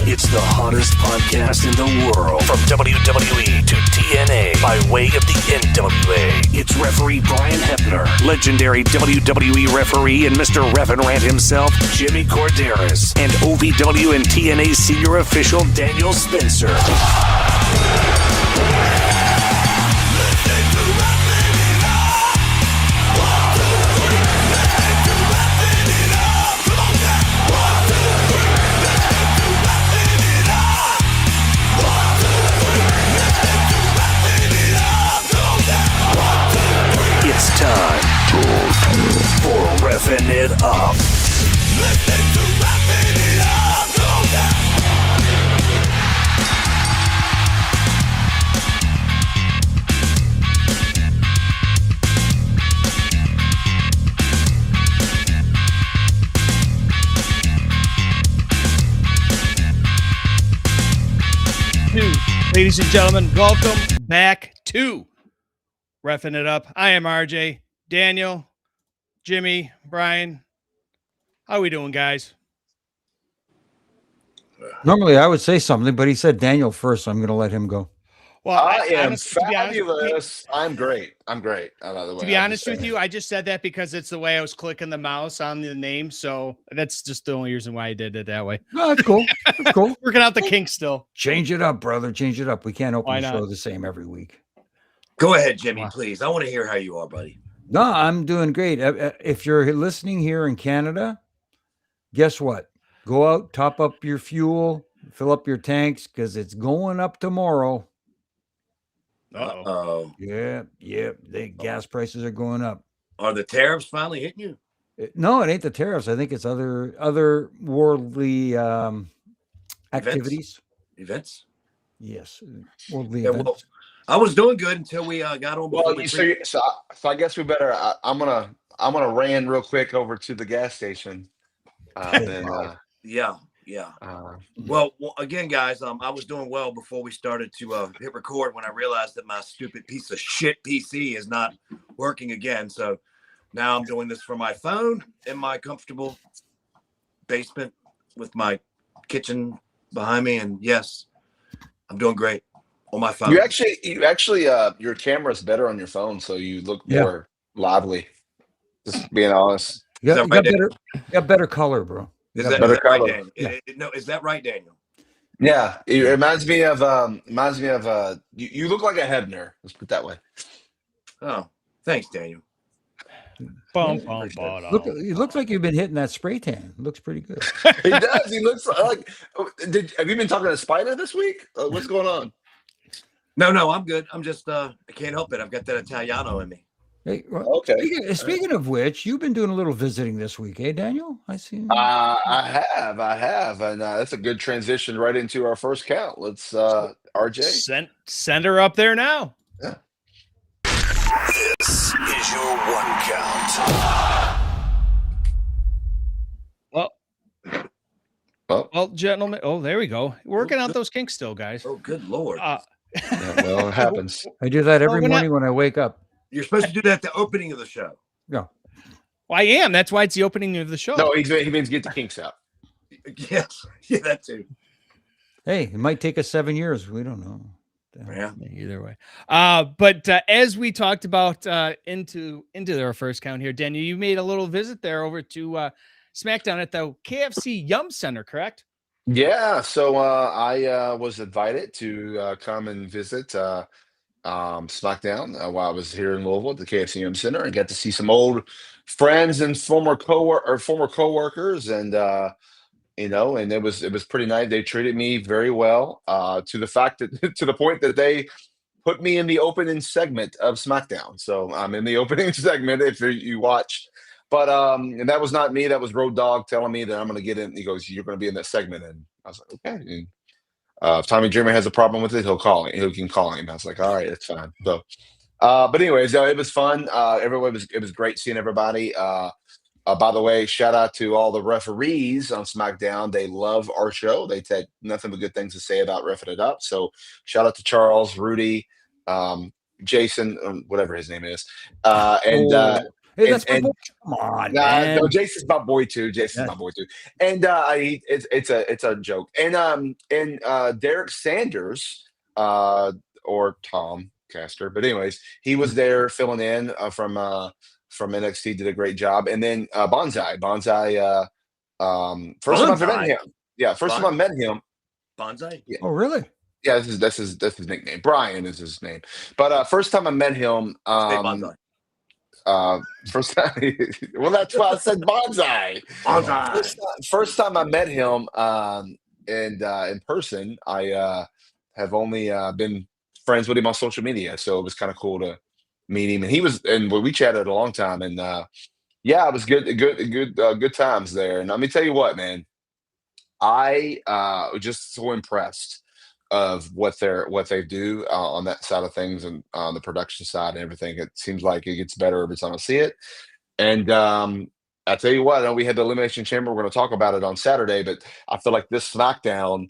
It's the hottest podcast in the world. From WWE to TNA by way of the NWA. It's referee Brian Hebner, legendary WWE referee and Mr. Refin Rant himself, Jimmy Corderas, and OVW and TNA senior official Daniel Spencer. It's time for Refin' It Up. Listen to Refin' It Up. Go down. Ladies and gentlemen, welcome back to Refin' It Up. I am RJ, Daniel, Jimmy, Brian. How are we doing, guys? Normally, I would say something, but he said Daniel first, so I'm going to let him go. Well, I am fabulous. I'm great. To be honest with you, I just said that because it's the way I was clicking the mouse on the name, so that's just the only reason why I did it that way. No, that's cool. That's cool. Working out the kinks still. Change it up, brother. Change it up. We can't open the show the same every week. Go ahead, Jimmy, please. I want to hear how you are, buddy. No, I'm doing great. If you're listening here in Canada, guess what? Go out, top up your fuel, fill up your tanks, because it's going up tomorrow. Uh-oh. Yeah. The gas prices are going up. Are the tariffs finally hitting you? No, it ain't the tariffs. I think it's other worldly activities. Events? Yes, worldly events. Well, I was doing good until we got on. Well, so I guess we better. I'm gonna ran real quick over to the gas station. Yeah. Well, again, guys, I was doing well before we started to hit record when I realized that my stupid piece of shit PC is not working again. So now I'm doing this from my phone in my comfortable basement with my kitchen behind me. And yes, I'm doing great on my phone. You actually, your camera's better on your phone, so you look more lively. Just being honest. You got better color, bro. Is that right, Daniel? Yeah. No, is that right, Daniel? Yeah, it reminds me of you look like a Hebner. Let's put it that way. Oh, thanks, Daniel. It looks like you've been hitting that spray tan. It looks pretty good. He does. He looks like. Have you been talking to Spider this week? What's going on? No, I'm good. I'm just I can't help it. I've got that Italiano in me. Hey, okay. Speaking of which, you've been doing a little visiting this week, eh, Daniel? I see. I have, and that's a good transition right into our first count. Let's, RJ, send her up there now. Yeah. This is your one count. Well, gentlemen. Oh, there we go. Working out those kinks still, guys. Oh, good Lord. Well, it happens. I do that every morning when I wake up. You're supposed to do that at the opening of the show. No. Well, I am. That's why it's the opening of the show. No, he means get the kinks out. Yes. Yeah, that too. Hey, it might take us 7 years. We don't know. Yeah. Either way. But as we talked about into our first count here, Daniel, you made a little visit there over to SmackDown at the KFC Yum Center, correct? Yeah. So I was invited to come and visit SmackDown while I was here in Louisville at the KFC Yum Center, and got to see some old friends and former coworkers, and and it was pretty nice. They treated me very well, to the point that they put me in the opening segment of SmackDown. So I'm in the opening segment if you watch. But and that was not me. That was Road Dogg telling me that I'm going to get in. He goes, "You're going to be in that segment," and I was like, "Okay." And, if Tommy Dreamer has a problem with it, he'll call him. He can call him. I was like, all right, it's fine. So, but anyways, it was fun. It was great seeing everybody. By the way, shout out to all the referees on SmackDown. They love our show. They had nothing but good things to say about Refin' It Up. So shout out to Charles, Rudy, Jason, whatever his name is, Hey, that's my boy. Come on, man. no, Jason's my boy too. Jason's my boy too. And it's a joke. And Derek Sanders, or Tom Caster, but anyways, he was there filling in from NXT, did a great job. And then Bonsai, first time I've met him. Yeah, first time I met him. Bonsai. Yeah. Oh, really? Yeah, that's his nickname. Brian is his name. But first time I met him, first time. Well, that's why I said Bonsai. First time I met him, and in person, I have only been friends with him on social media, so it was kind of cool to meet him. And we chatted a long time, and yeah, it was good times there. And let me tell you what, man, I was just so impressed of what they do on that side of things, and on the production side and everything. It seems like it gets better every time I see it. And I tell you what, I know we had the Elimination Chamber. We're going to talk about it on Saturday, but I feel like this SmackDown,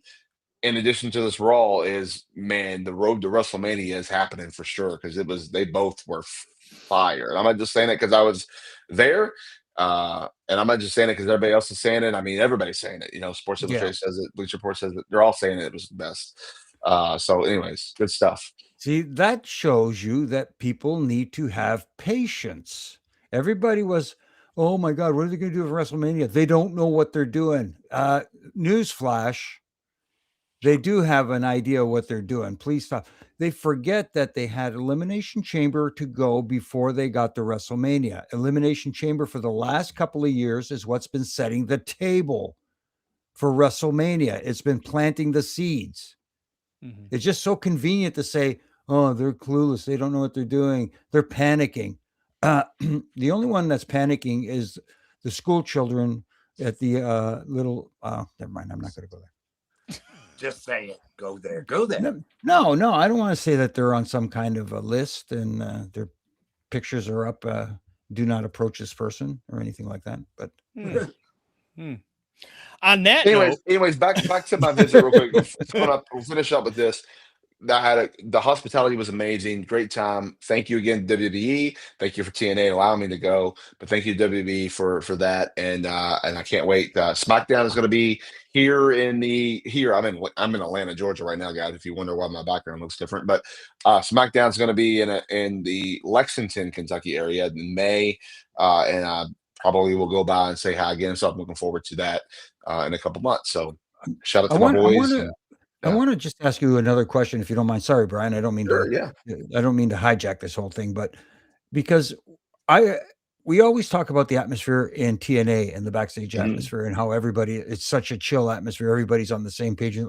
in addition to this Raw, is, man, the road to WrestleMania is happening for sure, because they both were fire. And I'm not just saying it because I was there. And I'm not just saying it because everybody else is saying it. I mean, everybody's saying it. You know, Sports Illustrated says it, Bleacher Report says it. They're all saying it was the best. So, anyways, good stuff. See, that shows you that people need to have patience. Everybody was, oh my God, what are they going to do for WrestleMania? They don't know what they're doing. Newsflash, they do have an idea of what they're doing. Please stop. They forget that they had Elimination Chamber to go before they got to WrestleMania. Elimination Chamber for the last couple of years is what's been setting the table for WrestleMania. It's been planting the seeds. Mm-hmm. It's just so convenient to say, oh, they're clueless. They don't know what they're doing. They're panicking. The only one that's panicking is the school children at the never mind. I'm not going to go there. Just say it. Go there. Go there. No. I don't want to say that they're on some kind of a list and their pictures are up. Do not approach this person or anything like that. But on that anyways, back to my visit real quick. We'll finish up with this. The hospitality was amazing. Great time. Thank you again, WWE. Thank you for TNA allowing me to go. But thank you to WWE for that. And I can't wait. SmackDown is going to be here. I'm in Atlanta, Georgia right now, guys. If you wonder why my background looks different, but SmackDown is going to be in the Lexington, Kentucky area in May, and I probably will go by and say hi again. So I'm looking forward to that in a couple months. So shout out to my boys. I want to just ask you another question, if you don't mind. Sorry, Brian. I don't mean to hijack this whole thing, but because we always talk about the atmosphere in TNA and the backstage atmosphere and how it's such a chill atmosphere. Everybody's on the same page.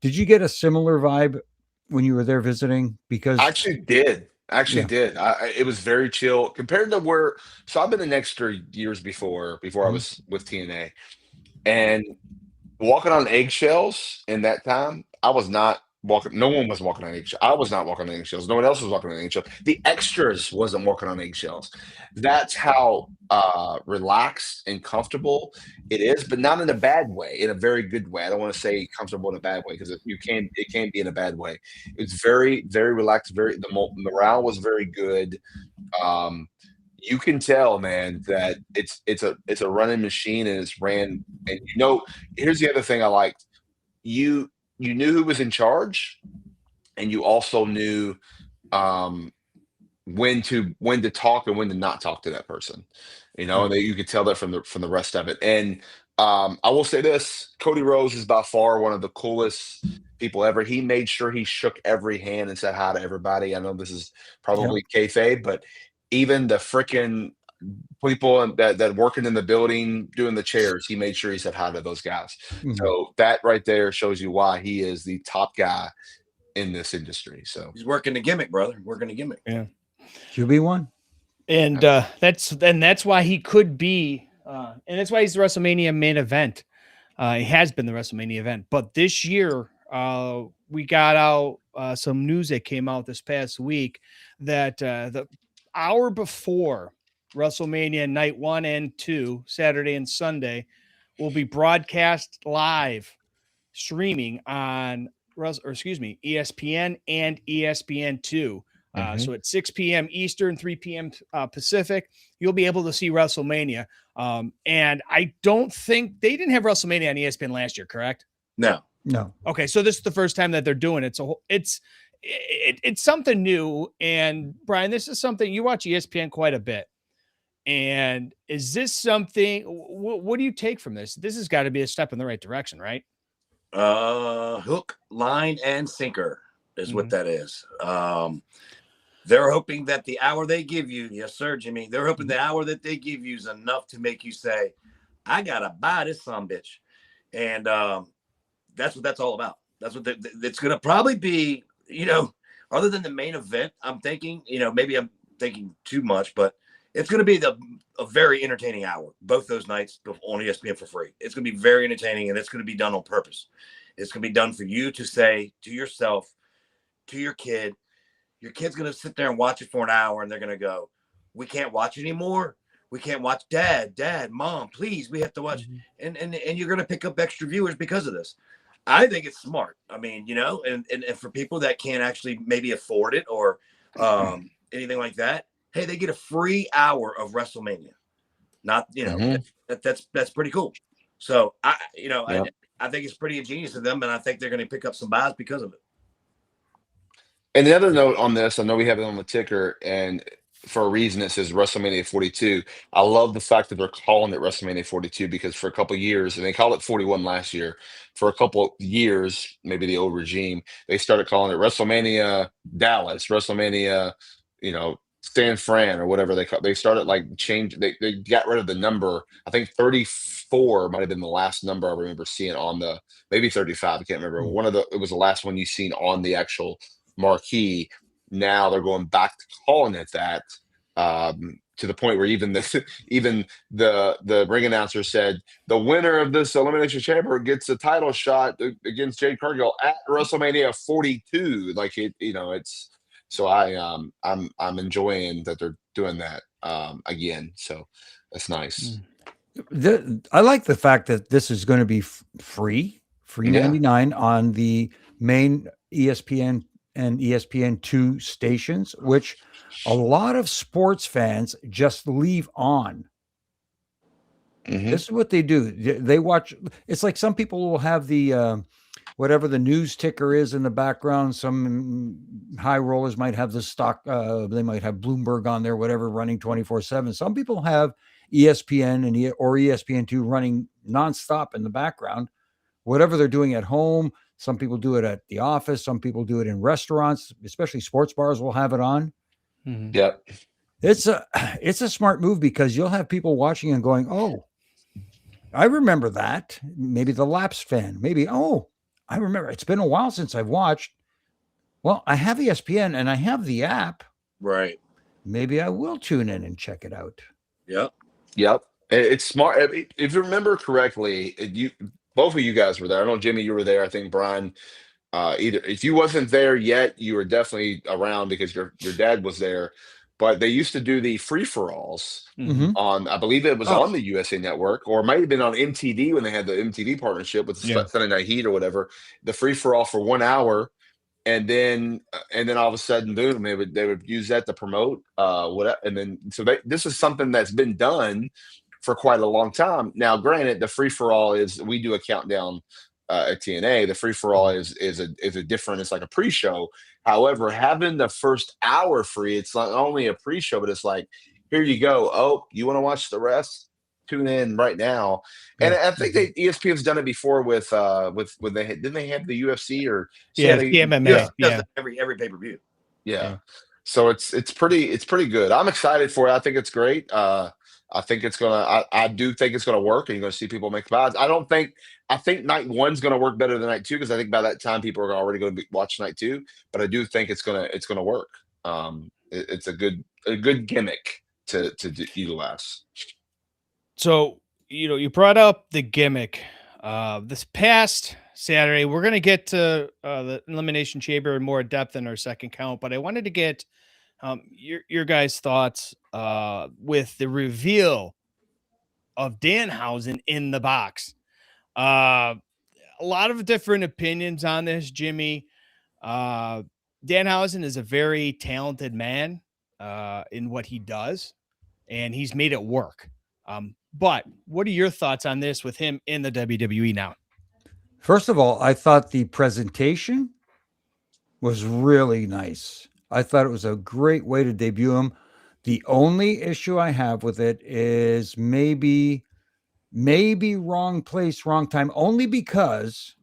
Did you get a similar vibe when you were there visiting? Because I actually did. It was very chill compared to so I've been in extra years before I was with TNA, and walking on eggshells in that time, I was not walking. No one was walking on eggshells. I was not walking on eggshells. No one else was walking on eggshells. The extras wasn't walking on eggshells. That's how relaxed and comfortable it is, but not in a bad way, in a very good way. I don't want to say comfortable in a bad way, because it can be in a bad way. It's very, very relaxed. The morale was very good. You can tell, man, that it's a running machine, and it's ran. And here's the other thing I liked. You knew who was in charge, and you also knew when to talk and when to not talk to that person. And you could tell that from the rest of it. And I will say this: Cody Rhodes is by far one of the coolest people ever. He made sure he shook every hand and said hi to everybody. I know this is probably kayfabe, but even the freaking people that working in the building doing the chairs, he made sure he said hi to those guys. Mm-hmm. So that right there shows you why he is the top guy in this industry. So he's working the gimmick, brother. Working the gimmick. Yeah. QB1. And that's why he could be, and that's why he's the WrestleMania main event. He has been the WrestleMania event, but this year we got out some news that came out this past week that the hour before WrestleMania night 1 and 2, Saturday and Sunday, will be broadcast live streaming on ESPN and ESPN2 So at 6 p.m. Eastern, 3 p.m. Pacific, you'll be able to see WrestleMania. And I don't think they didn't have WrestleMania on ESPN last year, correct? No. Okay, so this is the first time that they're doing it. So it's something new. And Brian, this is something you watch ESPN quite a bit. And is this something? What do you take from this? This has got to be a step in the right direction, right? Hook, line, and sinker is what that is. They're hoping that the hour they give you, yes, sir, Jimmy. They're hoping the hour that they give you is enough to make you say, "I gotta buy this sumbitch," and that's what that's all about. That's what it's gonna probably be. Other than the main event, I'm thinking. Maybe I'm thinking too much, but it's gonna be a very entertaining hour. Both those nights on ESPN for free. It's gonna be very entertaining, and it's gonna be done on purpose. It's gonna be done for you to say to yourself, to your kid. Your kid's going to sit there and watch it for an hour, and they're going to go, "We can't watch anymore. We can't watch Dad, Mom, please. We have to watch." And you're going to pick up extra viewers because of this. I think it's smart. I mean, and for people that can't actually maybe afford it or anything like that, hey, they get a free hour of WrestleMania. Not, that's pretty cool. So I think it's pretty ingenious of them, and I think they're going to pick up some buys because of it. And the other note on this, I know we have it on the ticker, and for a reason it says WrestleMania 42. I love the fact that they're calling it WrestleMania 42 because for a couple of years, and they called it 41 last year, for a couple of years, maybe the old regime, they started calling it WrestleMania Dallas, WrestleMania, San Fran or whatever they started they got rid of the number. I think 34 might have been the last number I remember seeing on maybe 35. I can't remember. It was the last one you seen on the actual marquee. Now they're going back to calling it that, to the point where even the ring announcer said the winner of this Elimination Chamber gets a title shot against Jade Cargill at WrestleMania 42. It's so I'm enjoying that they're doing that again. So that's nice. I like the fact that this is going to be free 99 on the main ESPN and ESPN2 stations, which a lot of sports fans just leave on. This is what they do. They watch. It's like some people will have the whatever the news ticker is in the background. Some high rollers might have the stock. They might have Bloomberg on there, whatever, running 24/7. Some people have ESPN or ESPN2 running nonstop in the background. Whatever they're doing at home. Some people do it at the office. Some people do it in restaurants, especially sports bars will have it on. Yep. It's a smart move because you'll have people watching and going, "Oh, I remember that." Maybe the Laps fan, maybe, "Oh, I remember. It's been a while since I've watched. Well, I have ESPN and I have the app. Right. Maybe I will tune in and check it out." Yep. It's smart. If you remember correctly, both of you guys were there. I know, Jimmy, you were there. I think Brian, either if you wasn't there yet, you were definitely around because your dad was there. But they used to do the free-for-alls on, I believe it was on the USA Network, or it might have been on MTV when they had the MTV partnership with Sunday Night Heat or whatever. The free-for-all for 1 hour, and then all of a sudden, boom, they would use that to promote whatever. And then this is something that's been done for quite a long time. Now, granted, the free-for-all is, we do a countdown at TNA. The free-for-all is a different, it's like a pre-show. However, having the first hour free, it's not only a pre-show, but it's like, here you go. Oh, you want to watch the rest? Tune in right now. And I think ESPN's done it before with when didn't they have the UFC or MMA? Yeah, every pay-per-view. Yeah. So it's pretty good. I'm excited for it. I think it's great. I think it's gonna. I do think it's gonna work, and you're gonna see people make buys. I think night one's gonna work better than night two because I think by that time people are already going to watch night two. But I do think it's gonna work. It's a good gimmick to utilize. So you brought up the gimmick. This past Saturday, we're gonna get to the Elimination Chamber in more depth in our second count, but I wanted to get your guys' thoughts with the reveal of Danhausen in the box. A lot of different opinions on this, Jimmy. Danhausen is a very talented man in what he does, and he's made it work. But what are your thoughts on this with him in the WWE now? First of all, I thought the presentation was really nice. I thought it was a great way to debut him. The only issue I have with it is maybe wrong place, wrong time, only because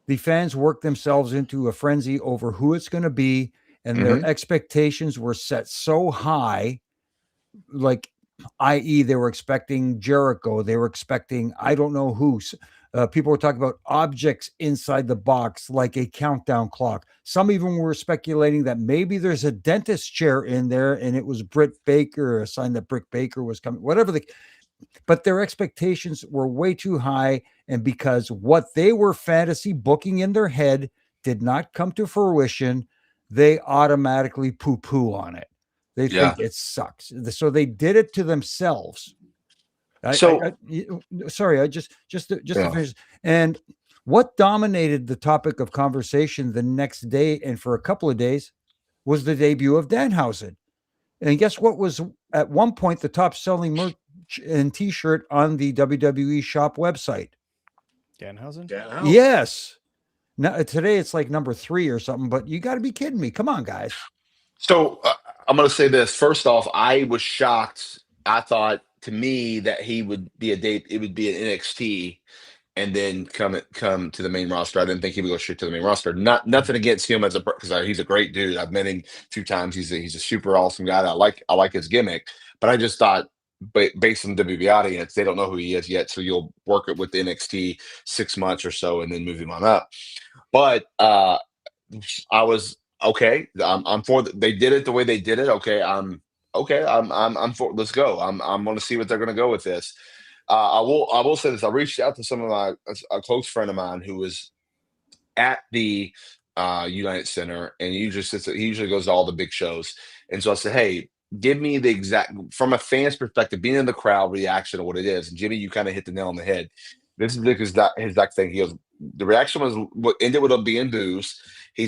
the fans worked themselves into a frenzy over who it's going to be, and their expectations were set so high, like, i.e., they were expecting Jericho, they were expecting I don't know who. People were talking about objects inside the box, like a countdown clock. Some even were speculating that maybe there's a dentist chair in there, and it was Britt Baker, a sign that Britt Baker was coming. But their expectations were way too high, and because what they were fantasy booking in their head did not come to fruition, they automatically poo-poo on it. They think it sucks. So they did it to themselves. Sorry, just to finish. And what dominated the topic of conversation the next day and for a couple of days was the debut of Danhausen. And guess what was at one point the top selling merch and t-shirt on the WWE shop website? Danhausen? Yes. Now today it's like number 3 or something, but you got to be kidding me. Come on, guys. So I'm going to say this. First off, I was shocked. I thought, to me, that he would be it would be an NXT and then come to the main roster. I didn't think he would go straight to the main roster. Nothing against him because he's a great dude. I've met him 2 times. He's a super awesome guy. I like his gimmick, but I just thought, based on the WWE audience, they don't know who he is yet. So you'll work it with the NXT 6 months or so and then move him on up. But I was okay. I'm for they did it the way they did it. Okay. I'm for, let's go. I'm going to see what they're going to go with this. I will say this. I reached out to some of a close friend of mine who was at the United Center, and he usually goes to all the big shows. And so I said, hey, give me the exact, from a fan's perspective, being in the crowd reaction of what it is. And Jimmy, you kind of hit the nail on the head. This is his exact thing. He goes, the reaction was what ended with him being boos. He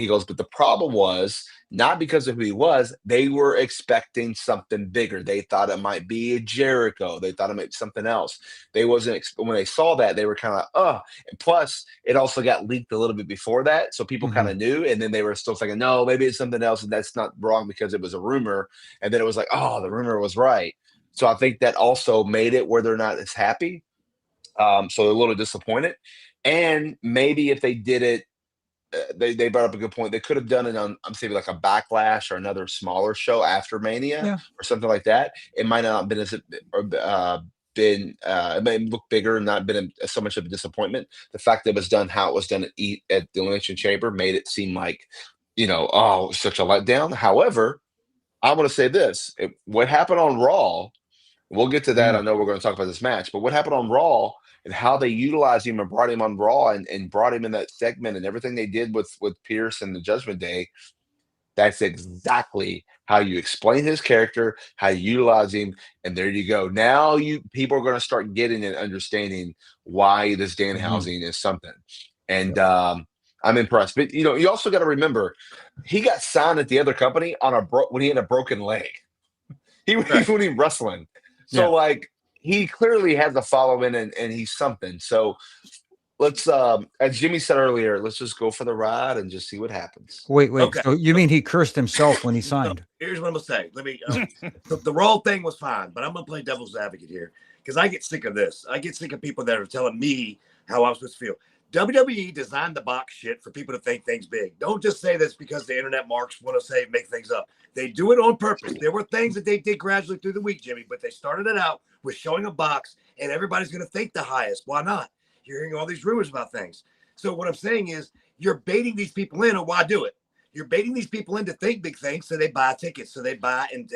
goes, but the problem was not because of who he was. They were expecting something bigger. They thought it might be a Jericho. They thought it might be something else. They wasn't, when they saw that, they were kind of, and plus it also got leaked a little bit before that. So people kind of knew, and then they were still thinking, no, maybe it's something else. And that's not wrong because it was a rumor. And then it was like, oh, the rumor was right. So I think that also made it where they're not as happy. So they're a little disappointed. And maybe if they did it, they brought up a good point. They could have done it on, I'm saying, like a Backlash or another smaller show after Mania or something like that. It might not have been it may look bigger and not been so much of a disappointment. The fact that it was done how it was done at the Elimination Chamber made it seem like, such a letdown. However, I want to say this: what happened on Raw. We'll get to that. I know we're going to talk about this match, but what happened on Raw and how they utilized him and brought him on Raw and brought him in that segment and everything they did with Pierce and the Judgment Day, that's exactly how you explain his character, how you utilize him, and there you go. Now people are going to start getting and understanding why this Danhausen is something. And I'm impressed. But, you also got to remember, he got signed at the other company when he had a broken leg. He was wrestling. So, he clearly has a following and he's something. So, let's, as Jimmy said earlier, let's just go for the ride and just see what happens. Wait. Okay. So you mean he cursed himself when he signed? Here's what I'm going to say. Let me, the Raw thing was fine, but I'm going to play devil's advocate here because I get sick of this. I get sick of people that are telling me how I'm supposed to feel. WWE designed the box shit for people to think things big. Don't just say this because the internet marks want to make things up. They do it on purpose. There were things that they did gradually through the week, Jimmy, but they started it out with showing a box, and everybody's going to think the highest. Why not? You're hearing all these rumors about things. So what I'm saying is you're baiting these people in, or why do it? You're baiting these people in to think big things, so they buy tickets, so they buy and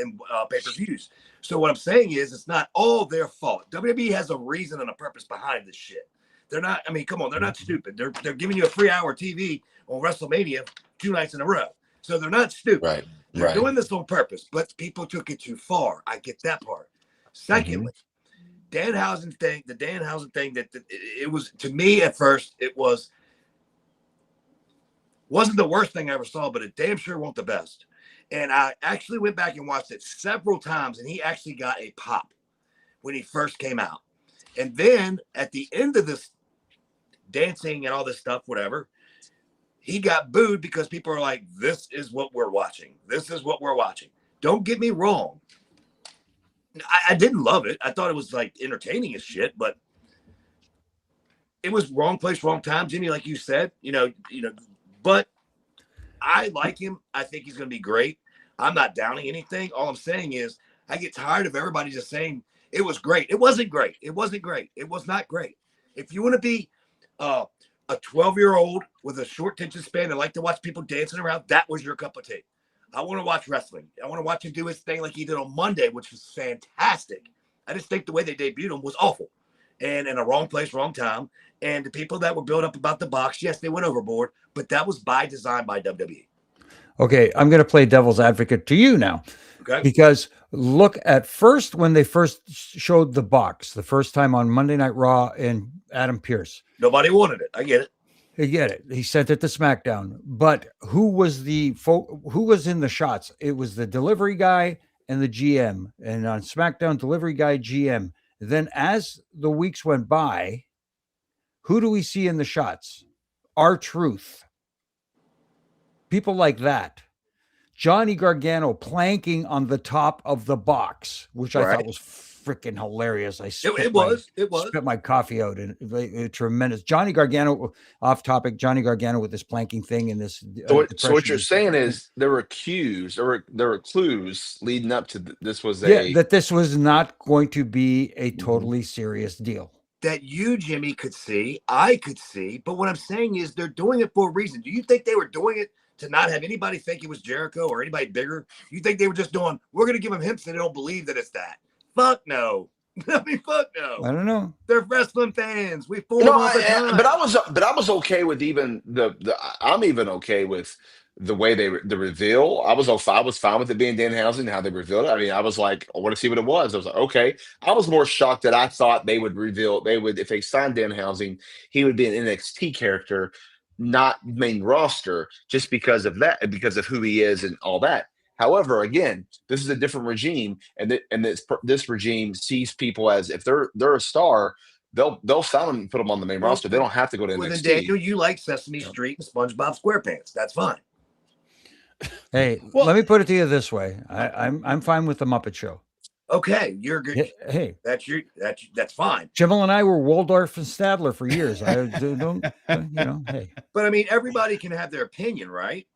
pay-per-views. So what I'm saying is it's not all their fault. WWE has a reason and a purpose behind this shit. They're not, come on, they're not stupid. They're giving you a free hour TV on WrestleMania 2 nights in a row. So they're not stupid. Right. They're doing this on purpose, but people took it too far. I get that part. Secondly, the Danhausen thing that it was, to me at first, it was, Wasn't the worst thing I ever saw, but it damn sure wasn't the best. And I actually went back and watched it several times, and he actually got a pop when he first came out. And then at the end of this dancing and all this stuff, whatever, he got booed because people are like, this is what we're watching. This is what we're watching. Don't get me wrong. I didn't love it. I thought it was like entertaining as shit, but it was wrong place, wrong time, Jimmy, like you said, but I like him. I think he's going to be great. I'm not downing anything. All I'm saying is I get tired of everybody just saying it was great. It wasn't great. It wasn't great. It was not great. If you want to be a 12-year-old with a short attention span and like to watch people dancing around, that was your cup of tea. I want to watch wrestling. I want to watch him do his thing like he did on Monday, which was fantastic. I just think the way they debuted him was awful and in a wrong place, wrong time. And the people that were built up about the box, yes, they went overboard, but that was by design by WWE. Okay, I'm going to play devil's advocate to you now. Okay. Because look at first when they first showed the box, the first time on Monday Night Raw and Adam Pearce. Nobody wanted it. I get it. I get it. He sent it to SmackDown. But who was who was in the shots? It was the delivery guy and the GM. And on SmackDown, delivery guy, GM. Then as the weeks went by, who do we see in the shots? R-Truth. People like that. Johnny Gargano planking on the top of the box, which I thought was freaking hilarious. It was. Spit my coffee out, and tremendous. Johnny Gargano, off topic. Johnny Gargano with this planking thing and this. So what you're saying is there were clues leading up to this was that this was not going to be a totally serious deal. That you, Jimmy, could see, I could see, but what I'm saying is they're doing it for a reason. Do you think they were doing it to not have anybody think it was Jericho or anybody bigger? You think they were just doing, we're going to give him hints and they don't believe that it's that? Fuck no. I mean, fuck no. I don't know. They're wrestling fans. We fool them all the time. But I was okay with even I'm even okay with the way the reveal. I was fine with it being Danhausen, how they revealed it. I mean, I was like, I want to see what it was. I was like, okay. I was more shocked that I thought they would if they signed Danhausen, he would be an NXT character, not main roster, just because of that, because of who he is and all that. However, again, this is a different regime, and this regime sees people as if they're a star, they'll sign them and put them on the main roster. They don't have to go to NXT. Then Daniel, you like Sesame Street and SpongeBob SquarePants. That's fine. Hey, let me put it to you this way: I'm fine with the Muppet Show. Okay, you're good. Hey, that's fine. Jimmel and I were Waldorf and Stadler for years. I don't, hey. But I mean, everybody can have their opinion, right?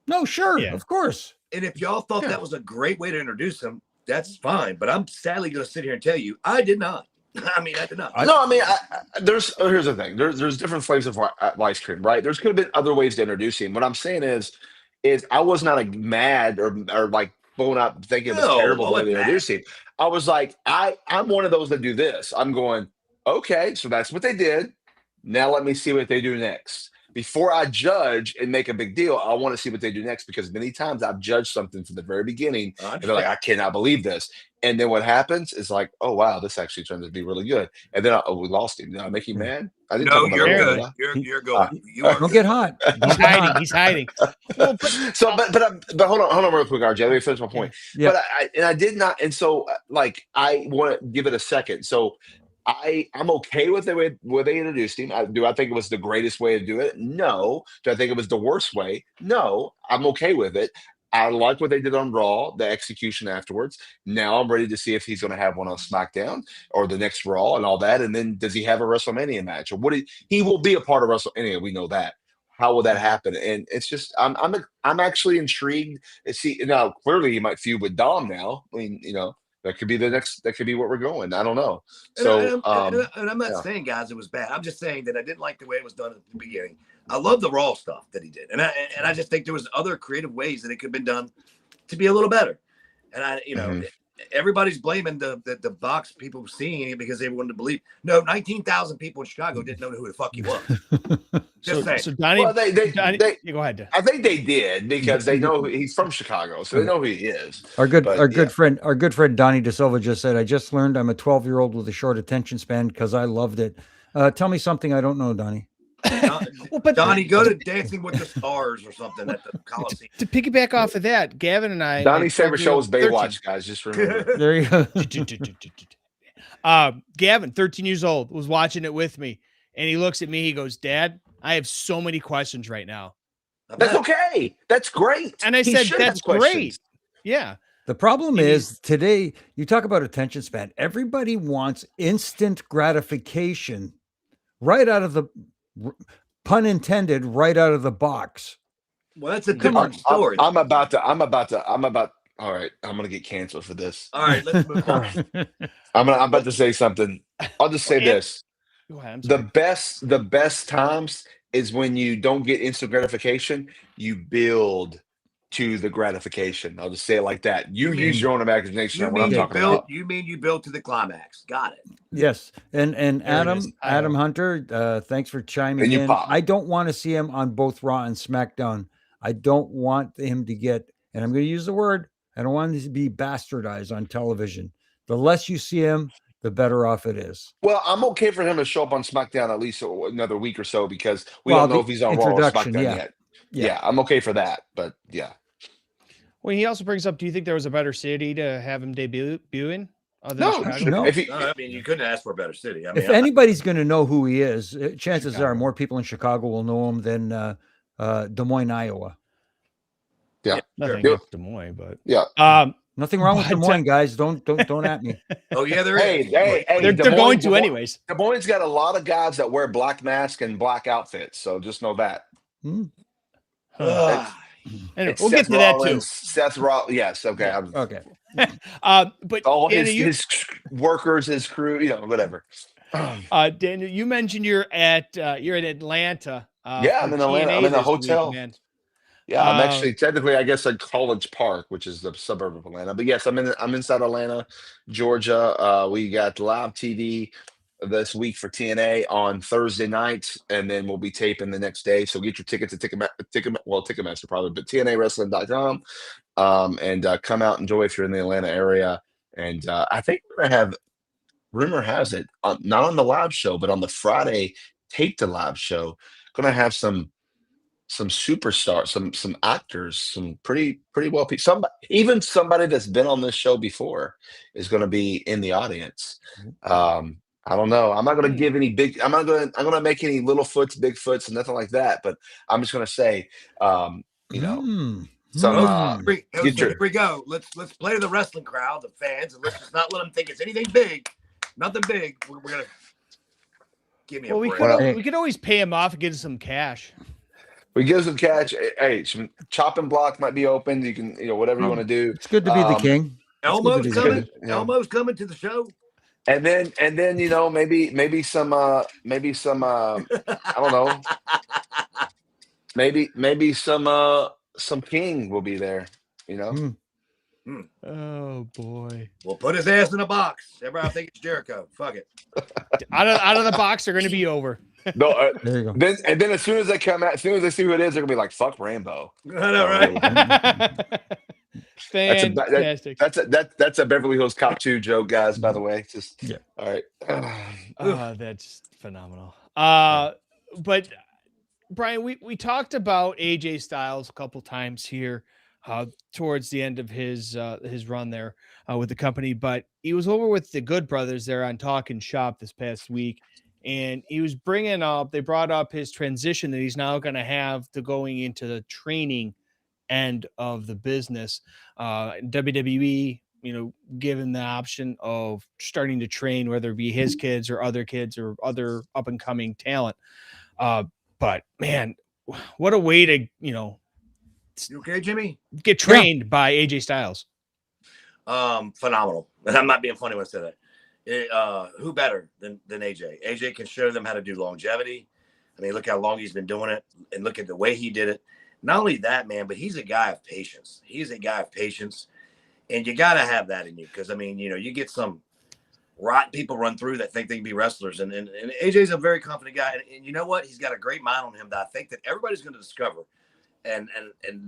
No, sure, of course. And if y'all thought that was a great way to introduce him, that's fine. But I'm sadly going to sit here and tell you, I did not. I mean, I did not. Here's the thing. There's different flavors of ice cream, right? There's could have been other ways to introduce him. What I'm saying is I was not mad or like blowing up thinking it was terrible the way they introduced him. I was like, I'm one of those that do this. I'm going, okay, so that's what they did. Now let me see what they do next. Before I judge and make a big deal, I want to see what they do next, because many times I've judged something from the very beginning and they're like, I cannot believe this. And then what happens is like, oh, wow, this actually turns out to be really good. And then we lost him. Did I make you mad? I didn't. No, you're good. You're good. Don't get hot. He's hiding. Well, but hold on real quick, RJ. Let me finish my point. Yeah. But I did not. And so like, I want to give it a second. So I'm okay with the way they introduced him. Do I think it was the greatest way to do it? No. Do I think it was the worst way? No. I'm okay with it. I like what they did on Raw, the execution afterwards. Now I'm ready to see if he's going to have one on SmackDown or the next Raw and all that. And then does he have a WrestleMania match? Or he will be a part of WrestleMania. We know that. How will that happen? And it's just I'm actually intrigued. See, now clearly he might feud with Dom now. I mean, that could be that could be what we're going. I don't know. So, and I'm not saying, guys, it was bad. I'm just saying that I didn't like the way it was done at the beginning. I love the Raw stuff that he did, and I just think there was other creative ways that it could have been done to be a little better. And everybody's blaming the box people seeing it because they wanted to believe. No, 19,000 people in Chicago didn't know who the fuck he was. Just saying. So Donnie, well, they go ahead. I think they did because they know he's from Chicago, so they know who he is. Our good friend Donnie De Silva just said, "I just learned I'm a 12-year-old with a short attention span because I loved it." Tell me something I don't know, Donnie. but Donnie, go to Dancing with the Stars or something at the Coliseum. to piggyback off of that, Gavin and I. Donnie's told favorite you show is 13. Baywatch, guys. Just remember. There you go. Gavin, 13 years old, was watching it with me, and he looks at me. He goes, "Dad, I have so many questions right now." That's okay. That's great. And I He said, should "That's have questions. great." Yeah. The problem is today, you talk about attention span. Everybody wants instant gratification right out of the, pun intended, right out of the box. Well, that's a different story. I'm about. All right, I'm gonna get canceled for this. All right, let's move on. I'm about to say something. I'll just say this: Go ahead. I'm the sorry. best times is when you don't get instant gratification. You build to the gratification. I'll just say it like that. You use your own imagination on what I'm talking about. You mean you build to the climax? Got it. Yes. And it Adam is. Hunter, thanks for chiming And you in. pop. I don't want to see him on both Raw and SmackDown. I don't want him to get, and I'm going to use the word, I don't want him to be bastardized on television. The less you see him, the better off it is. Well, I'm okay for him to show up on SmackDown at least another week or so because we don't know if he's on Raw or introduction, SmackDown yeah. yet. Yeah. Yeah, I'm okay for that. But yeah. Well, he also brings up, do you think there was a better city to have him debut in? No, No. if he, No, I mean, you couldn't ask for a better city. I mean, If anybody's going to know who he is, chances Chicago. are more people in Chicago will know him than Des Moines, Iowa. yeah. Nothing Yep. against Des Moines, but Yeah. Nothing wrong with Des But, Moines, guys. Don't at me. oh yeah, there is. Hey, they're Des going Moines- to anyways. Des Moines got a lot of guys that wear black masks and black outfits, so just know that. Hmm. Huh. Anyway, It's we'll get Seth to that Rollins, too. Seth Rollins. Yes, okay. Okay. But All Daniel, his workers, his crew, whatever. Daniel, you mentioned you're at Atlanta. Yeah, I'm for in Atlanta. TNA I'm in a this hotel. week, man. Yeah, I'm actually technically, I guess, at College Park, which is the suburb of Atlanta. But yes, I'm inside Atlanta, Georgia. We got live TV this week for TNA on Thursday nights, and then we'll be taping the next day. So get your tickets at Ticketmaster probably, but TNAWrestling.com. And come out, enjoy if you're in the Atlanta area. And I think we're gonna have, rumor has it, not on the live show, but on the Friday tape the live show, gonna have some superstars, some actors, some pretty well people. Even somebody that's been on this show before is going to be in the audience. I don't know. I'm not going to give any big. I'm going to make any little foots, big foots, and nothing like that. But I'm just going to say, some. Here we go. Let's play to the wrestling crowd, the fans, and let's just not let them think it's anything big. Nothing big. We're gonna give me a break. We could always pay him off and get some cash. We give some catch. Hey, some chopping block might be open. You can, whatever you want to do. It's good to be the king. Elmo's coming. Yeah. Elmo's coming to the show. And then maybe some I don't know. Maybe some king will be there, Oh boy. We'll put his ass in a box. Everybody think it's Jericho. Fuck it. Out of the box, they're going to be over. No, There you go. Then as soon as they come out, as soon as they see who it is, they're gonna be like, "Fuck Rambo." I know, right? Fantastic. That's a Beverly Hills Cop 2 joke, guys. By the way, just Yeah. All right. That's phenomenal. But Brian, we talked about AJ Styles a couple times here towards the end of his run there with the company, but he was over with the Good Brothers there on Talking Shop this past week. And he was they brought up his transition that he's now going to have to going into the training end of the business. WWE, given the option of starting to train, whether it be his kids or other up and coming talent. But man, what a way to, You okay, Jimmy? get trained by AJ Styles. Phenomenal. And I'm not being funny when I say that. Who better than AJ? AJ can show them how to do longevity. I mean, look how long he's been doing it, and look at the way he did it. Not only that, man, but he's a guy of patience. He's a guy of patience, and you got to have that in you because, I mean, you get some rotten people run through that think they can be wrestlers, and AJ's a very confident guy, and you know what? He's got a great mind on him that I think that everybody's going to discover, and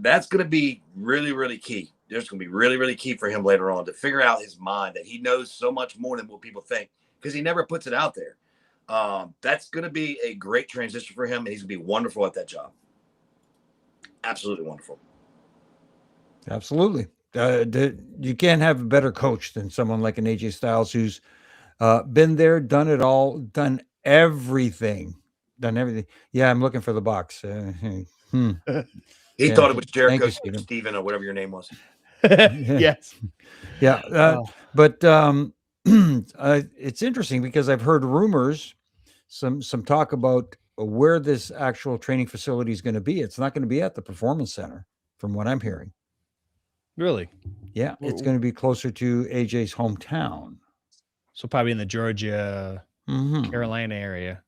that's going to be really, really key. There's going to be really, really key for him later on to figure out his mind, that he knows so much more than what people think because he never puts it out there. That's going to be a great transition for him, and he's going to be wonderful at that job. Absolutely wonderful. Absolutely. You can't have a better coach than someone like an AJ Styles who's been there, done it all, done everything. Yeah, I'm looking for the box. He Yeah, thought it was thank Jericho you, Steven. Steven or whatever your name was. Yes. Yeah. But it's interesting because I've heard rumors, some talk about where this actual training facility is going to be. It's not going to be at the Performance Center, from what I'm hearing. Really? Yeah, it's going to be closer to AJ's hometown. So probably in the Georgia, Carolina area.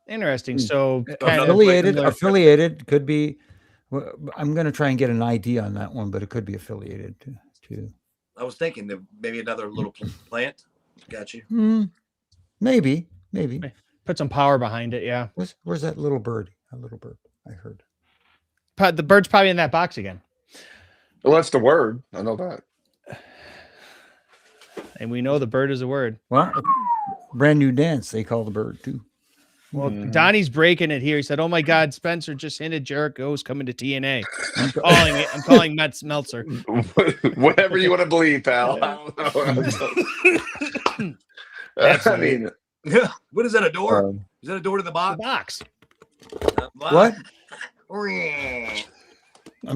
Interesting. So kind affiliated could be. Well, I'm going to try and get an ID on that one, but it could be affiliated too. I was thinking that maybe another little plant. Got you. Maybe. Put some power behind it. Yeah. Where's that little bird? A little bird. I heard. The bird's probably in that box again. Well, that's the word. I know that. And we know the bird is a word. Well, brand new dance they call the bird too. Well, Donnie's breaking it here. He said, "Oh my God, Spencer just hinted Jericho's coming to TNA." I'm calling Meltzer. Whatever you want to believe, pal. I mean, what is that? A door? Is that a door to the box? What?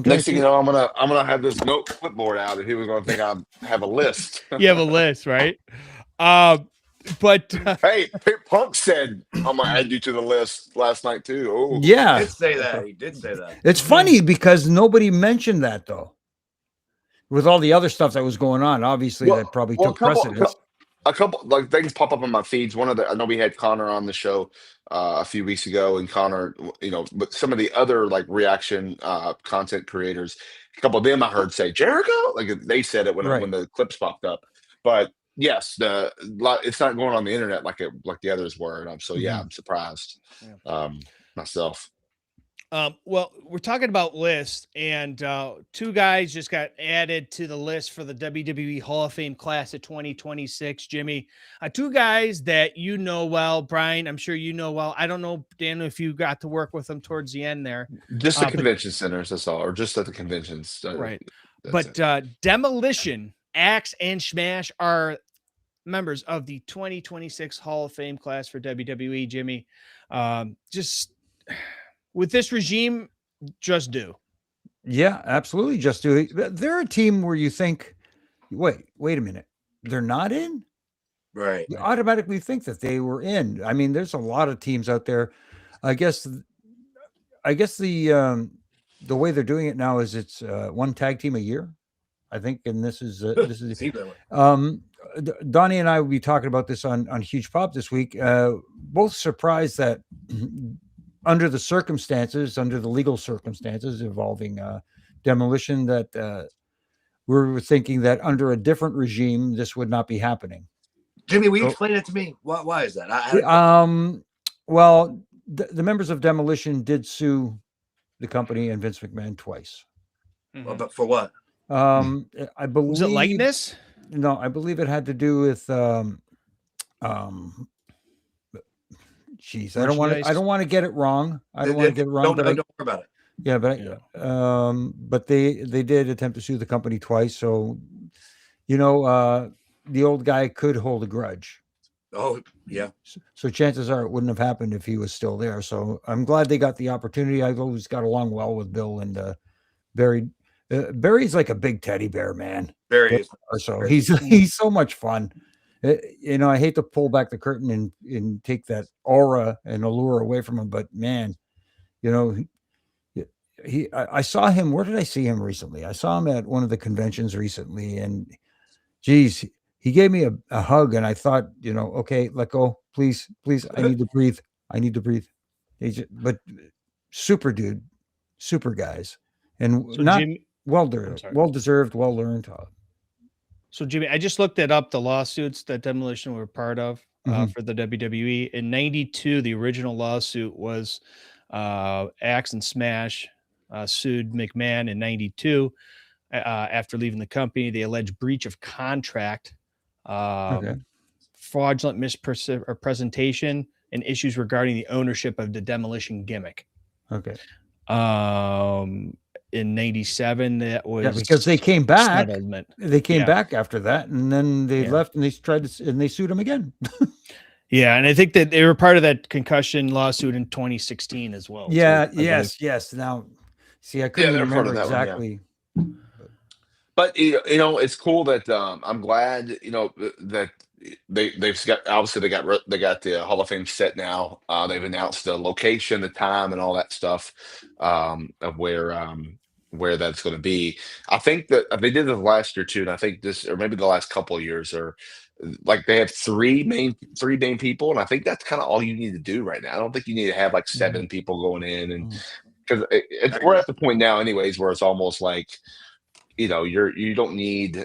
Next thing you know, I'm gonna have this note clipboard out, and people are gonna think I have a list. You have a list, right? But hey, Punk said I'm gonna add you to the list last night too. Oh, yeah, he did say that. It's funny because nobody mentioned that though. With all the other stuff that was going on, obviously that probably took precedence. A couple like things pop up on my feeds. One of the I know we had Connor on the show a few weeks ago, and Connor, but some of the other like reaction content creators, a couple of them I heard say Jericho, like they said it when the clips popped up. But yes, it's not going on the internet like the others were, and I'm surprised myself. Well, we're talking about lists, and two guys just got added to the list for the WWE Hall of Fame class of 2026, Jimmy. Two guys that you know well, Brian, I'm sure you know well. I don't know, Dan, if you got to work with them towards the end there. Just the convention centers, that's all, or just at the conventions. Right. But Demolition, Axe, and Smash are members of the 2026 Hall of Fame class for WWE, Jimmy. With this regime, just do. Yeah, absolutely. Just do. They're a team where you think, wait a minute, they're not in? Right. You automatically think that they were in. I mean, there's a lot of teams out there. I guess the way they're doing it now is it's one tag team a year, I think, and this is Donnie and I will be talking about this on Huge Pop this week. Both surprised that under the legal circumstances involving Demolition, that we were thinking that under a different regime, this would not be happening. Jimmy, will you explain it to me? Why is that? Well, the members of Demolition did sue the company and Vince McMahon twice. Well, but for what? I believe, was it likeness? No, I believe it had to do with Jeez, I don't want to get it wrong. Don't worry about it. Yeah, but they did attempt to sue the company twice. So, the old guy could hold a grudge. Oh, yeah. So chances are it wouldn't have happened if he was still there. So I'm glad they got the opportunity. I've always got along well with Bill and Barry. Barry's like a big teddy bear, man. Barry is. So he's so much fun. I hate to pull back the curtain and take that aura and allure away from him, but man, I saw him. Where did I see him recently? I saw him at one of the conventions recently, and geez, he gave me a hug, and I thought, okay, let go, please. I need to breathe. But super dude, super guys, and so not Jimmy, well deserved, well learned. So, Jimmy, I just looked up the lawsuits that Demolition were part of for the WWE. In 92, the original lawsuit was Axe and Smash sued McMahon in 92 after leaving the company. They alleged breach of contract Okay. fraudulent mispresentation, and issues regarding the ownership of the demolition gimmick. Okay. In 97, that was Yeah, because they came back. settlement. They came Yeah. back after that, and then they Yeah. left, and they tried to, and they sued him again. Yeah, and I think that they were part of that concussion lawsuit in 2016 as well. Yeah. too, I Yes. Now, see, I couldn't they're part remember of that one, yeah. exactly. But it's cool that I'm glad that they've got, obviously they got the Hall of Fame set now. They've announced the location, the time, and all that stuff of where that's going to be. I think that they did this last year too, and I think this, or maybe the last couple of years, or like they have three main people, and I think that's kind of all you need to do right now. I don't think you need to have like 7 people going in, and because we're at the point now, anyways, where it's almost like, you don't need,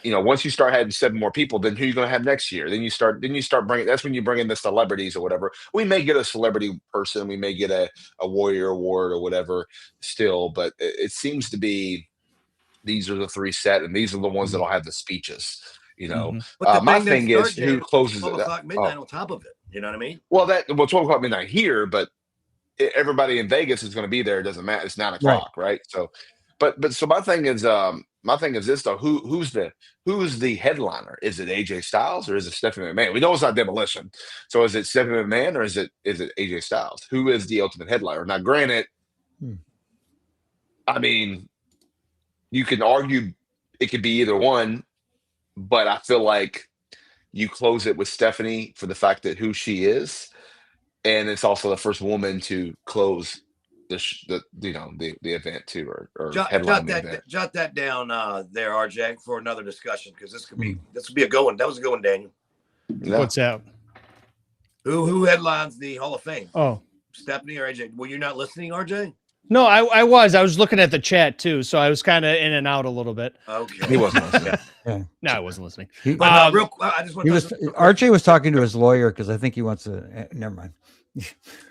once you start having 7 more people, then who are you going to have next year? Then you start bringing, that's when you bring in the celebrities or whatever. We may get a celebrity person, we may get a Warrior Award or whatever still, but it seems to be, these are the 3 set, and these are the ones that'll have the speeches, But my thing is who closes 12 it. o'clock midnight on top of it. You know what I mean? Well, 12 o'clock midnight here, but everybody in Vegas is going to be there. It doesn't matter. It's 9 o'clock, right? So, but so my thing is this though. Who's the headliner? Is it AJ Styles or is it Stephanie McMahon? We know it's not Demolition. So is it Stephanie McMahon or is it AJ Styles? Who is the ultimate headliner? Now, granted, I mean, you can argue it could be either one, but I feel like you close it with Stephanie for the fact that who she is, and it's also the first woman to close the event too, or headline the event. Jot that down there, RJ, for another discussion, because this would be a good one. That was a good one, Daniel. Yeah. What's that? Who headlines the Hall of Fame? Oh, Stephanie or AJ? Were you not listening, RJ? no, I was looking at the chat too, so I was kind of in and out a little bit. Okay. He wasn't listening. Yeah. No, I wasn't listening. But I just want to RJ was talking to his lawyer because I think he wants to. Never mind.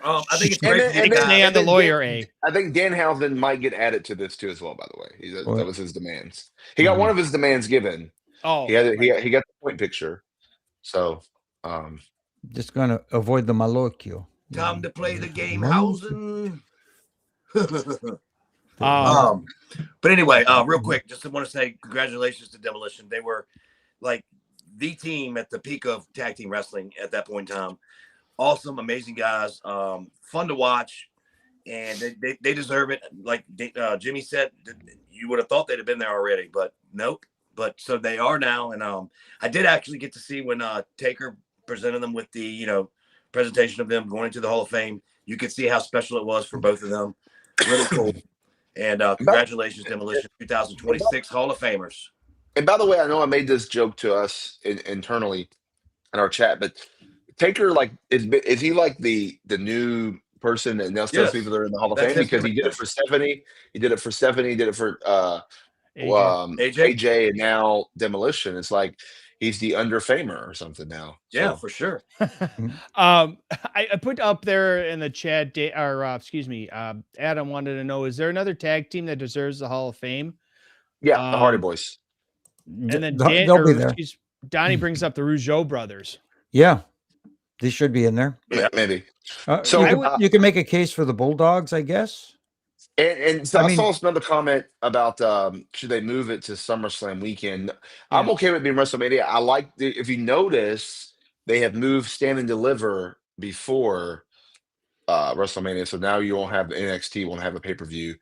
I think it's great. And the lawyer, I think Danhausen might get added to this too as well. By the way, that was his demands. He got one of his demands given. Oh, he got the point picture. So, just gonna avoid the malocchio. Time to play the game, Hausen. But anyway, real quick, just want to say congratulations to Demolition. They were like the team at the peak of tag team wrestling at that point in time. Awesome, amazing guys, fun to watch, and they deserve it. Like Jimmy said, you would have thought they'd have been there already, but nope. But so they are now, and I did actually get to see when Taker presented them with the presentation of them going into the Hall of Fame. You could see how special it was for both of them. Really cool. And congratulations, Demolition 2026 Hall of Famers. And by the way, I know I made this joke to us internally in our chat, but Taker, like, is he like the new person that now tells people they're in the Hall of Fame? Because he did it for Stephanie, he did it for AJ, and now Demolition. It's like he's the under-famer or something now. Yeah, for sure. I put up there in the chat, Adam wanted to know, is there another tag team that deserves the Hall of Fame? Yeah, the Hardy Boys. And then they'll be there. Donnie brings up the Rougeau brothers. Yeah, they should be in there. Yeah, maybe. So you can make a case for the Bulldogs, I guess. And so I saw another comment about should they move it to SummerSlam weekend? Yeah. I'm okay with being WrestleMania. I like if you notice, they have moved Stand and Deliver before WrestleMania, so now you won't have NXT won't have a pay-per-view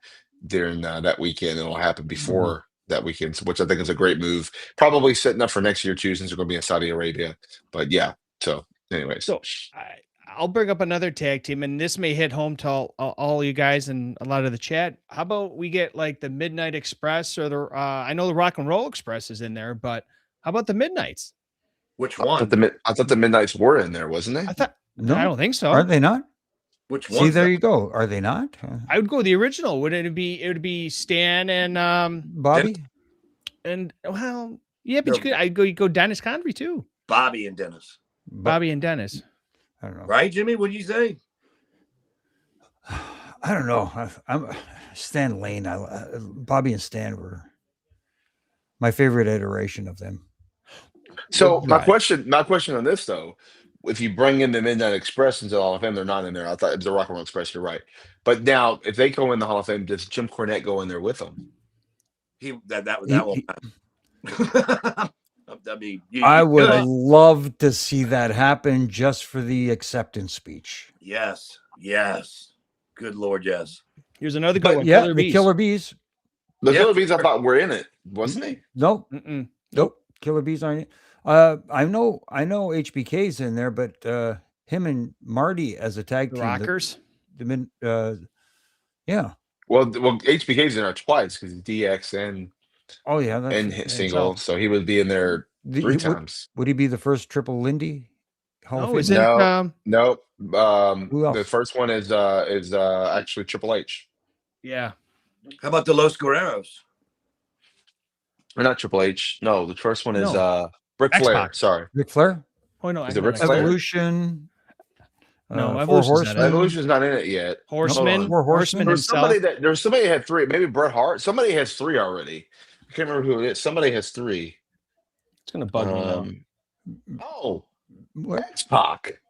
during that weekend. It'll happen before that weekend, which I think is a great move. Probably setting up for next year too, since they're going to be in Saudi Arabia. But yeah, so anyways, so I'll bring up another tag team, and this may hit home to all you guys and a lot of the chat. How about we get like the Midnight Express or the I know the Rock and Roll Express is in there, but how about the Midnights? Which one? I thought the Midnights were in there, wasn't they? No, I don't think so. Are they not? Which one? See, there you go. Are they not? I would go the original. Would it be? It would be Stan and Bobby. And well, yeah, but you go Dennis Convery too. Bobby and Dennis. Bobby and Dennis. I don't know. Right, Jimmy? What do you say? I don't know. I'm Stan Lane. Bobby and Stan were my favorite iteration of them. So my Right. question on this though, if you bring in the Midnight Express into the Hall of Fame, they're not in there. I thought it was the Rock and Roll Express. You're right. But now, if they go in the Hall of Fame, does Jim Cornette go in there with them? That He- won't he- happen. I mean, I would could. love to see that happen just for the acceptance speech. Yes. Good Lord, yes. Here's another good But one. yeah, Killer the Bees. Killer Bees. The Yeah, Killer Bees, I sure. thought were in it, wasn't he? Nope. Mm-mm. Nope. Killer Bees aren't it. I know HBK's in there, but him and Marty as a tag The team. Rockers. Yeah. Well, HBK's in there twice because DX Oh yeah. That's and hit single, so he would be in there three times. Would he be the first Triple Lindy Hall of No, Fame? isn't No, no. Who else? The first one is actually Triple H, yeah. How about the Los Guerreros? or not Triple H. No, the first one is No. Ric Flair. X-Pac. Sorry, Ric Flair? Oh no, Is I it know Ric that. Flair? Evolution. No, Four Evolution's not in Horsemen. it. Evolution's not in it yet. Horseman. Four Horsemen? There's himself. somebody had three. Maybe Bret Hart. Somebody has three already. I can't remember who it is. Somebody has three. It's gonna bug me now. Oh, What? X-Pac.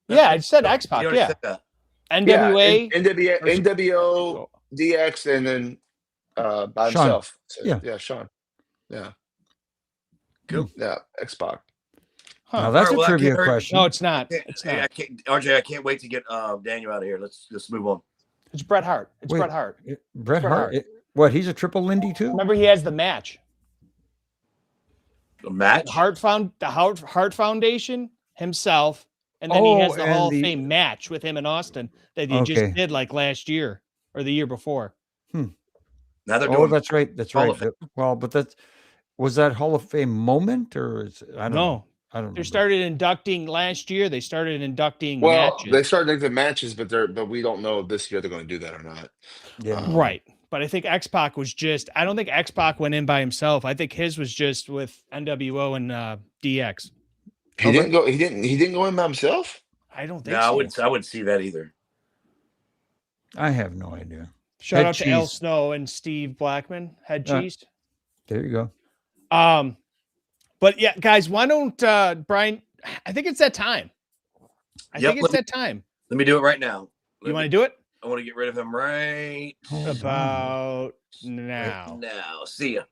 Yeah, I said You X-Pac. already Yeah. said that. NWA. Yeah, NWO, DX, and then by Shawn. himself. So, Yeah. Shawn. Yeah. Cool. Yeah, X-Pac. Huh. Now that's All right, a well, I trivia can't hurt- question. No, it's not. It's Hey, not. RJ, I can't wait to get Daniel out of here. Let's move on. It's Bret Hart. It's Wait. Bret Hart. Bret Bret Hart. Hart. What? He's a Triple Lindy too? Remember, he has the match. A match? The Hart Foundation himself, and then he has the and Hall of Fame match with him in Austin that he Okay. just did like last year or the year before. Now they're Oh, doing that's right. That's Hall right. of Fame. Well, but was that Hall of Fame moment or is I don't know. No, I don't know. they started inducting last year. They started inducting Well, matches. they started making the matches, but we don't know if this year they're going to do that or not. Yeah. Right. But I think X-Pac was just, I don't think X-Pac went in by himself. I think his was just with NWO and DX. He didn't go. He didn't go in by himself. I don't think No, so. I wouldn't see that either. I have no idea. Shout Head out to Al cheese. Snow and Steve Blackman, head Yeah. cheese. There you go. But yeah, guys, why don't Brian? I think it's that time. I Yep, think it's that time. Let me do it right now. You want to do it? I want to get rid of him right About now. now. See ya.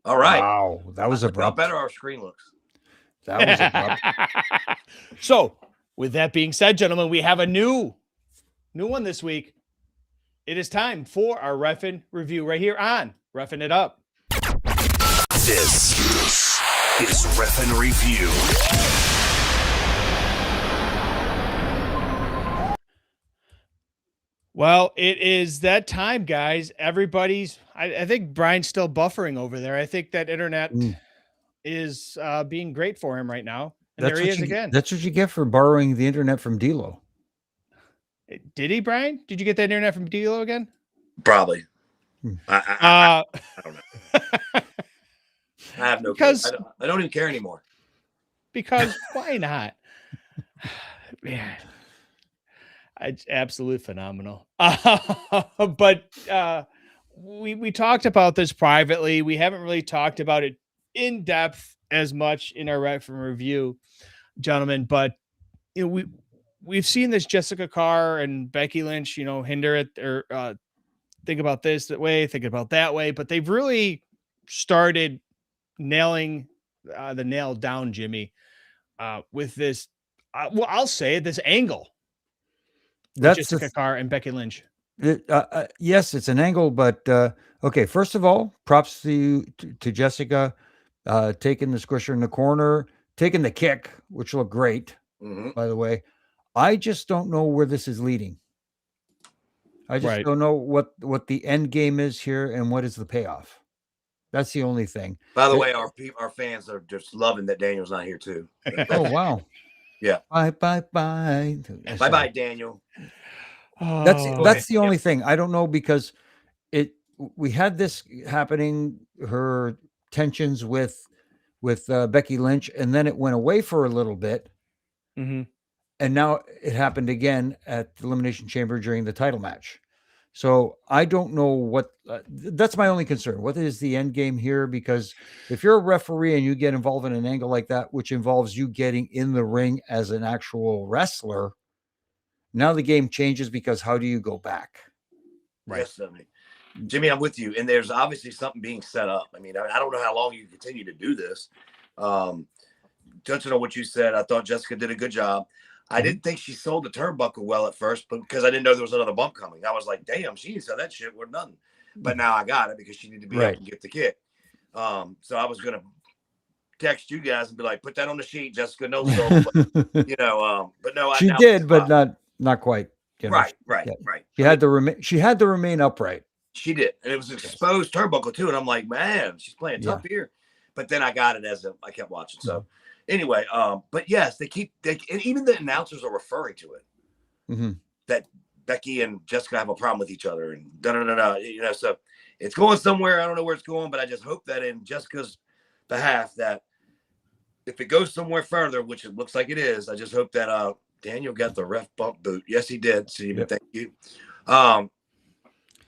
All right. Wow, that was How abrupt. better our screen looks. That was abrupt. So, with that being said, gentlemen, we have a new one this week. It is time for our Refin review right here on Refin It Up. This is Refin Review. Well, it is that time, guys. Everybody's, I think Brian's still buffering over there. I think that internet is being great for him right now. And there he is again. That's what you get for borrowing the internet from D'Lo. Did he, Brian? Did you get that internet from D'Lo again? Probably. Hmm. I don't know. I have no clue. Because- I don't even care anymore. Because why not? Man, it's absolutely phenomenal. But we talked about this privately. We haven't really talked about it in depth as much in our Refin review, gentlemen. But you know, we've seen this Jessica Carr and Becky Lynch, you know, hinder it or think about this that way, think about that way. But they've really started nailing the nail down, Jimmy, with this. Well, I'll say it, this angle. That's Jessica Carr and Becky Lynch. yes, it's an angle, but okay. First of all, props to Jessica taking the squisher in the corner, taking the kick, which looked great, by the way. I just don't know where this is leading. I just don't know what the end game is here and what is the payoff. That's the only thing. By the way, our fans are just loving that Daniel's not here too. Oh wow. Yeah. Bye. Bye, Daniel. That's the only thing. I don't know because we had this happening, her tensions with Becky Lynch, and then it went away for a little bit. Mm-hmm. And now it happened again at the Elimination Chamber during the title match. So I don't know what that's my only concern. What is the end game here? Because if you're a referee and you get involved in an angle like that, which involves you getting in the ring as an actual wrestler, now the game changes because how do you go back? Right. Yes, Jimmy, I'm with you. And there's obviously something being set up. I mean, I don't know how long you continue to do this. Touching on what you said, I thought Jessica did a good job. I didn't think she sold the turnbuckle well at first, but because I didn't know there was another bump coming. I was like, damn, she didn't sell that shit worth nothing. But now I got it because she needed to be up and get the kick. So I was going to text you guys and be like, put that on the sheet, Jessica, no sold. But, you know, but no, she did, but not quite. You know, right. She had to remain upright. She did, and it was an exposed turnbuckle too. And I'm like, man, she's playing tough here. But then I got it I kept watching. So anyway, but yes, and even the announcers are referring to it that Becky and Jessica have a problem with each other and you know. So it's going somewhere. I don't know where it's going, but I just hope that in Jessica's behalf, that if it goes somewhere further, which it looks like it is, I just hope that Daniel got the ref bump boot. Yes, he did. Steve, thank you.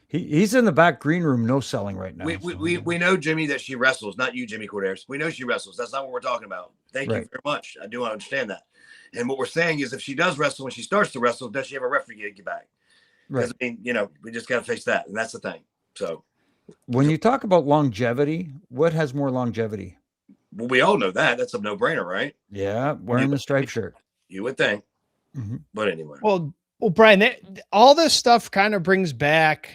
He's in the back green room, no selling right now. We know, Jimmy, that she wrestles. Not you, Jimmy Corderas. We know she wrestles. That's not what we're talking about. Thank you very much. I do understand that. And what we're saying is, if she does wrestle, when she starts to wrestle, does she have a referee gig back? Because I mean, you know, we just got to face that, and that's the thing. So, when you talk about longevity, what has more longevity? Well, we all know that. That's a no-brainer, right? Yeah, wearing the striped shirt. You would think. But anyway. Well, Brian, all this stuff kind of brings back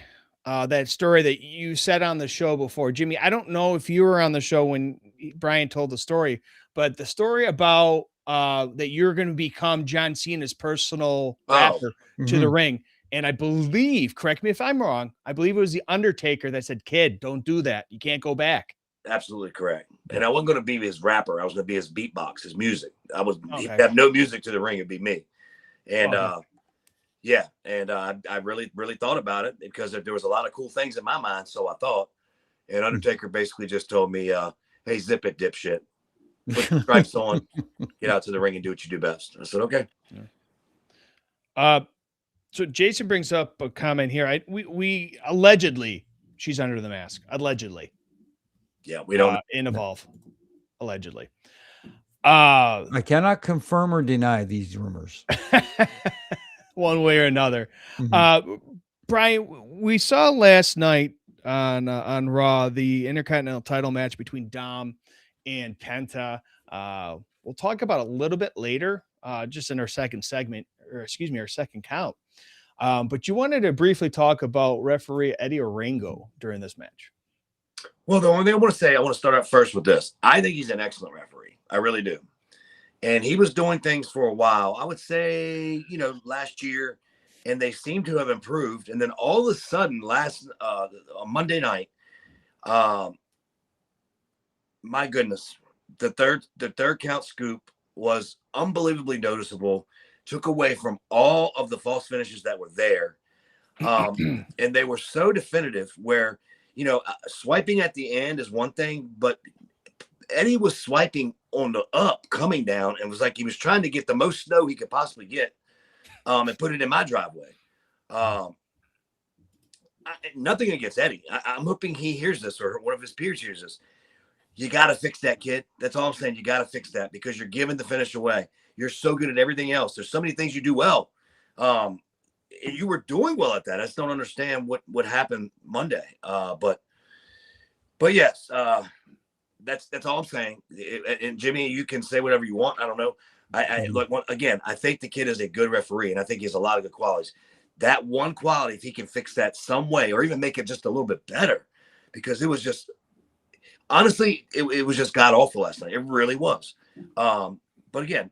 that story that you said on the show before. Jimmy, I don't know if you were on the show when Brian told the story, but the story about that you're going to become John Cena's personal rapper to the ring. And I believe, correct me if I'm wrong, I believe it was the Undertaker that said, kid, don't do that. You can't go back. Absolutely correct. And I wasn't going to be his rapper. I was going to be his beatbox, his music. He'd have no music to the ring. It'd be me. And I really, really thought about it because there was a lot of cool things in my mind. So I thought, and Undertaker basically just told me, hey, zip it, dipshit. Put the stripes on, get out to the ring and do what you do best. I said, okay. So Jason brings up a comment here. We allegedly, she's under the mask. Allegedly. Yeah, we don't in Evolve. Allegedly. I cannot confirm or deny these rumors. One way or another. Brian, we saw last night on Raw the Intercontinental title match between Dom and Penta. We'll talk about it a little bit later, just in our second segment, or excuse me, our second count. But you wanted to briefly talk about referee Eddie Orengo during this match. Well, the only thing I want to start out first with this. I think he's an excellent referee. I really do. And he was doing things for a while, I would say, last year, and they seem to have improved. And then all of a sudden, on Monday night, my goodness, the third count scoop was unbelievably noticeable. Took away from all of the false finishes that were there. And they were so definitive where, swiping at the end is one thing, but Eddie was swiping on the up coming down and was like he was trying to get the most snow he could possibly get and put it in my driveway. Nothing against Eddie. I'm hoping he hears this or one of his peers hears this. You got to fix that, kid. That's all I'm saying. You got to fix that because you're giving the finish away. You're so good at everything else. There's so many things you do well. And you were doing well at that. I just don't understand what happened Monday. But yes, that's all I'm saying. And Jimmy, you can say whatever you want. I don't know. I think the kid is a good referee, and I think he has a lot of good qualities. That one quality, if he can fix that some way, or even make it just a little bit better, because it was just, honestly, it was just god awful last night. It really was. But again,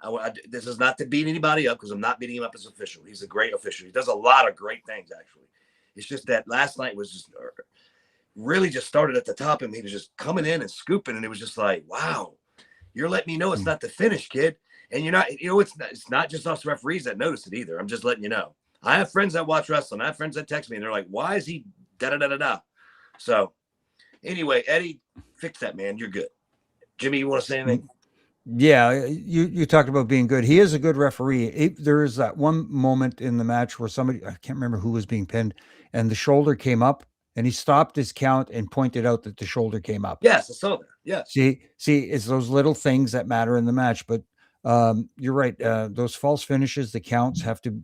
this is not to beat anybody up because I'm not beating him up as an official. He's a great official. He does a lot of great things, actually. It's just that last night was just really just started at the top, and he was just coming in and scooping, and it was just like, wow, you're letting me know it's not the finish, kid. And you're not, it's not just us referees that notice it either. I'm just letting you know. I have friends that watch wrestling. I have friends that text me, and they're like, why is he da-da-da-da-da? So anyway, Eddie, fix that, man. You're good. Jimmy, you want to say anything? Yeah, you talked about being good. He is a good referee. There is that one moment in the match where somebody, I can't remember who was being pinned, and the shoulder came up, and he stopped his count and pointed out that the shoulder came up. Yes, I saw that. Yes. See, it's those little things that matter in the match. But you're right. Those false finishes, the counts have to.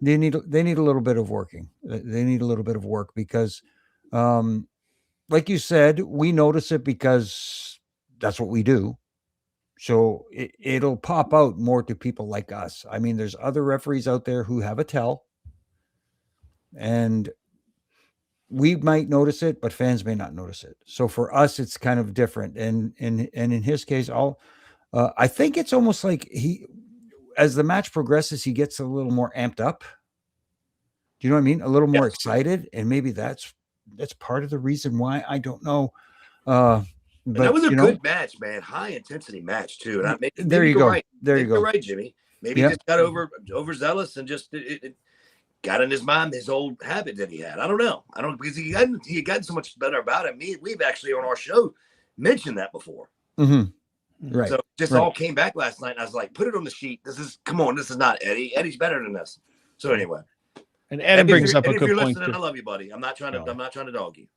They need a little bit of working. They need a little bit of work because, like you said, we notice it because that's what we do. So it'll pop out more to people like us. I mean, there's other referees out there who have a tell, and we might notice it, but fans may not notice it. So for us, it's kind of different. And in his case, I think it's almost like as the match progresses, he gets a little more amped up. Do you know what I mean? A little more excited, and maybe that's part of the reason why. I don't know. But that was a good match, man. High intensity match too. And there you go. Right. There you go. You're right, Jimmy. Maybe he just got overzealous and just it got in his mind his old habit that he had. I don't know. Because he had gotten so much better about it. We've actually on our show mentioned that before. Mm-hmm. Right. So just all came back last night, and I was like, put it on the sheet. This is not Eddie. Eddie's better than this. So anyway. And Adam brings up a good point. I love you, buddy. I'm not trying to dog you.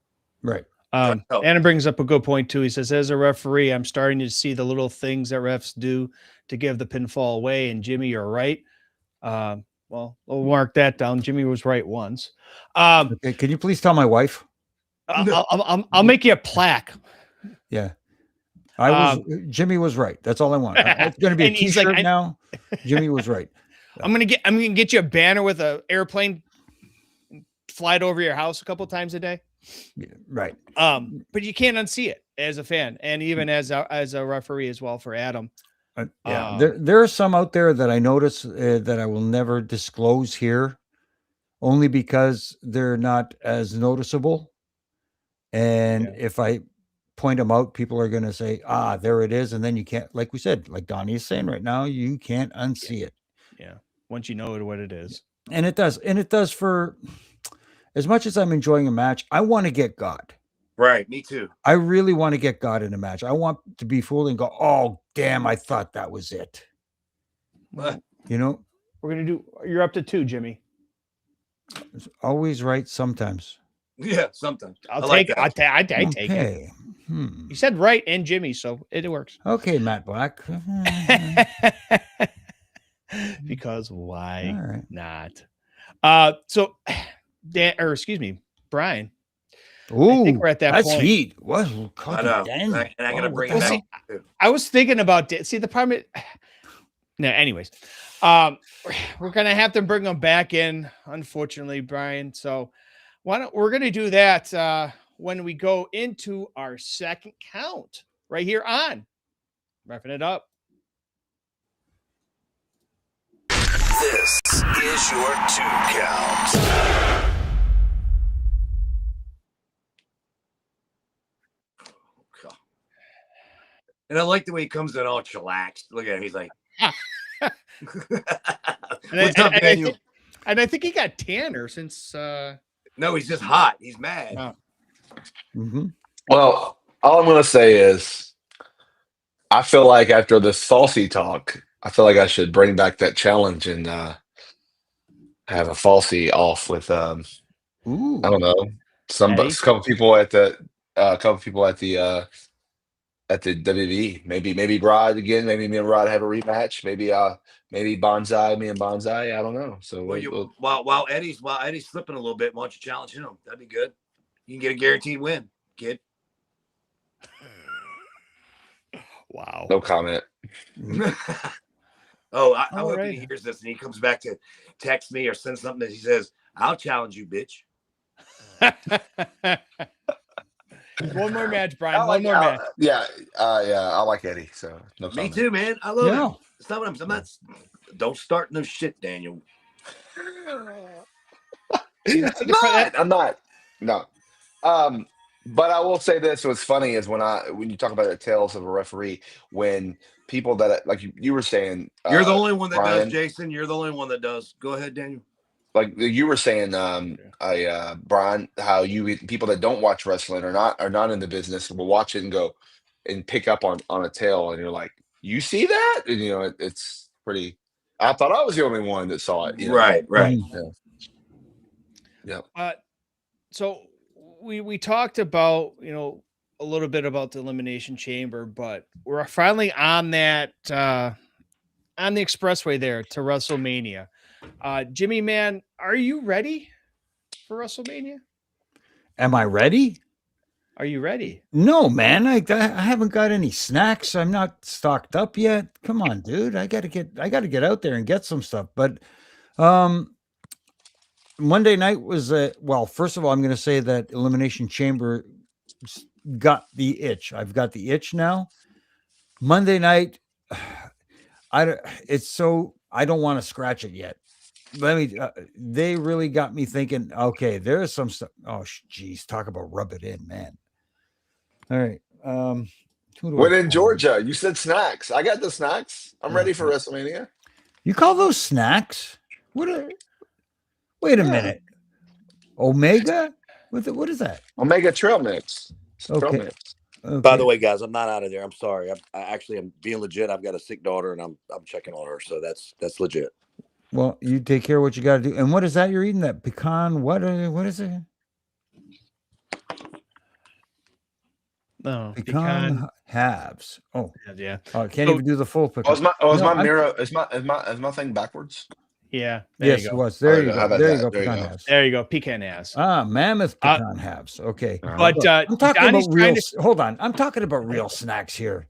Right. Adam brings up a good point too. He says, as a referee, I'm starting to see the little things that refs do to give the pinfall away. And Jimmy, you're right. Well, we'll mark that down. Jimmy was right once. Okay, can you please tell my wife? I'll make you a plaque. Yeah. Jimmy was right. That's all I want. It's going to be a t-shirt now. Jimmy was right. I'm gonna get you a banner with an airplane fly it over your house a couple times a day. Yeah, right. But you can't unsee it as a fan, and even as a referee as well for Adam. There are some out there that I notice that I will never disclose here, only because they're not as noticeable. And if I point them out, people are going to say, there it is. And then you can't, like we said, like Donnie is saying right now, you can't unsee it. Yeah. Once you know what it is. And it does for as much as I'm enjoying a match, I want to get God. Right. Me too. I really want to get God in a match. I want to be fooled and go, oh, damn, I thought that was it. What? You know, you're up to 2, Jimmy. It's always right sometimes. Yeah, sometimes. I'll take it. I take it. You said right and Jimmy, so it works. Okay, Matt Black. Because why not? So Brian. Ooh, I think we're at that that's point. Heat. What? I know. And I'm gonna bring it back. I was thinking about the problem. No, anyways, we're gonna have to bring them back in, unfortunately, Brian. So we're gonna do that when we go into our second count right here on Refin It Up. This is your 2 count. And I like the way he comes in all chillaxed. Look at him. He's like, What's up, Daniel? And I think he got tanner since. No, he's just hot. He's mad. Oh. Mm-hmm. Well, all I'm going to say is I feel like after this falsy talk, I feel like I should bring back that challenge and have a falsy off with, I don't know, a couple people at the WWE. Maybe Rod again. Maybe me and Rod have a rematch. Maybe me and Bonsai. I don't know. So while Eddie's slipping a little bit, why don't you challenge him? That'd be good. You can get a guaranteed win, kid. Wow. No comment. I hope he hears this and he comes back to text me or send something that he says, "I'll challenge you, bitch." One more match, Brian. One more match. Yeah. I like Eddie. So no comment. Me too, man. I love it. It's not what I'm not. Don't start no shit, Daniel. I'm not. No. But I will say this: what's funny is when you talk about the tales of a referee, when people that like you were saying, you're the only one that Brian, does, Jason. You're the only one that does. Go ahead, Daniel. Like you were saying, Brian, how people that don't watch wrestling are not in the business will watch it and go and pick up on a tale, and you're like, you see that, and it's pretty. I thought I was the only one that saw it. Right. Yeah. So we talked about, a little bit about the Elimination Chamber, but we're finally on that on the expressway there to WrestleMania. Jimmy, man, are you ready for WrestleMania? Am I ready? Are you ready? No, man. I haven't got any snacks. I'm not stocked up yet. Come on, dude. I gotta get out there and get some stuff. But Monday night was well, first of all, I'm gonna say that Elimination Chamber got the itch. I've got the itch now. Monday night, I don't want to scratch it yet. They really got me thinking, okay, there's some stuff. Oh, geez, talk about rub it in, man. All right. When in Georgia, you said snacks. I got the snacks. I'm ready for WrestleMania. You call those snacks? Wait a minute. Omega? What is that? Omega Trail Mix. Okay. Trail Mix. Okay. By the way, guys, I'm not out of there. I'm sorry. I actually am being legit. I've got a sick daughter, and I'm checking on her, so that's legit. Well, you take care of what you got to do. And what is that you're eating? That pecan? What is it? No, pecan halves. Oh, yeah. Oh, I can't even do the full pecan. Is my thing backwards? Yeah. Yes, it was. There you go. There you go. Pecan halves. There you go. Pecan halves. Mammoth pecan halves. Okay. But I'm talking about real. Hold on. I'm talking about real snacks here.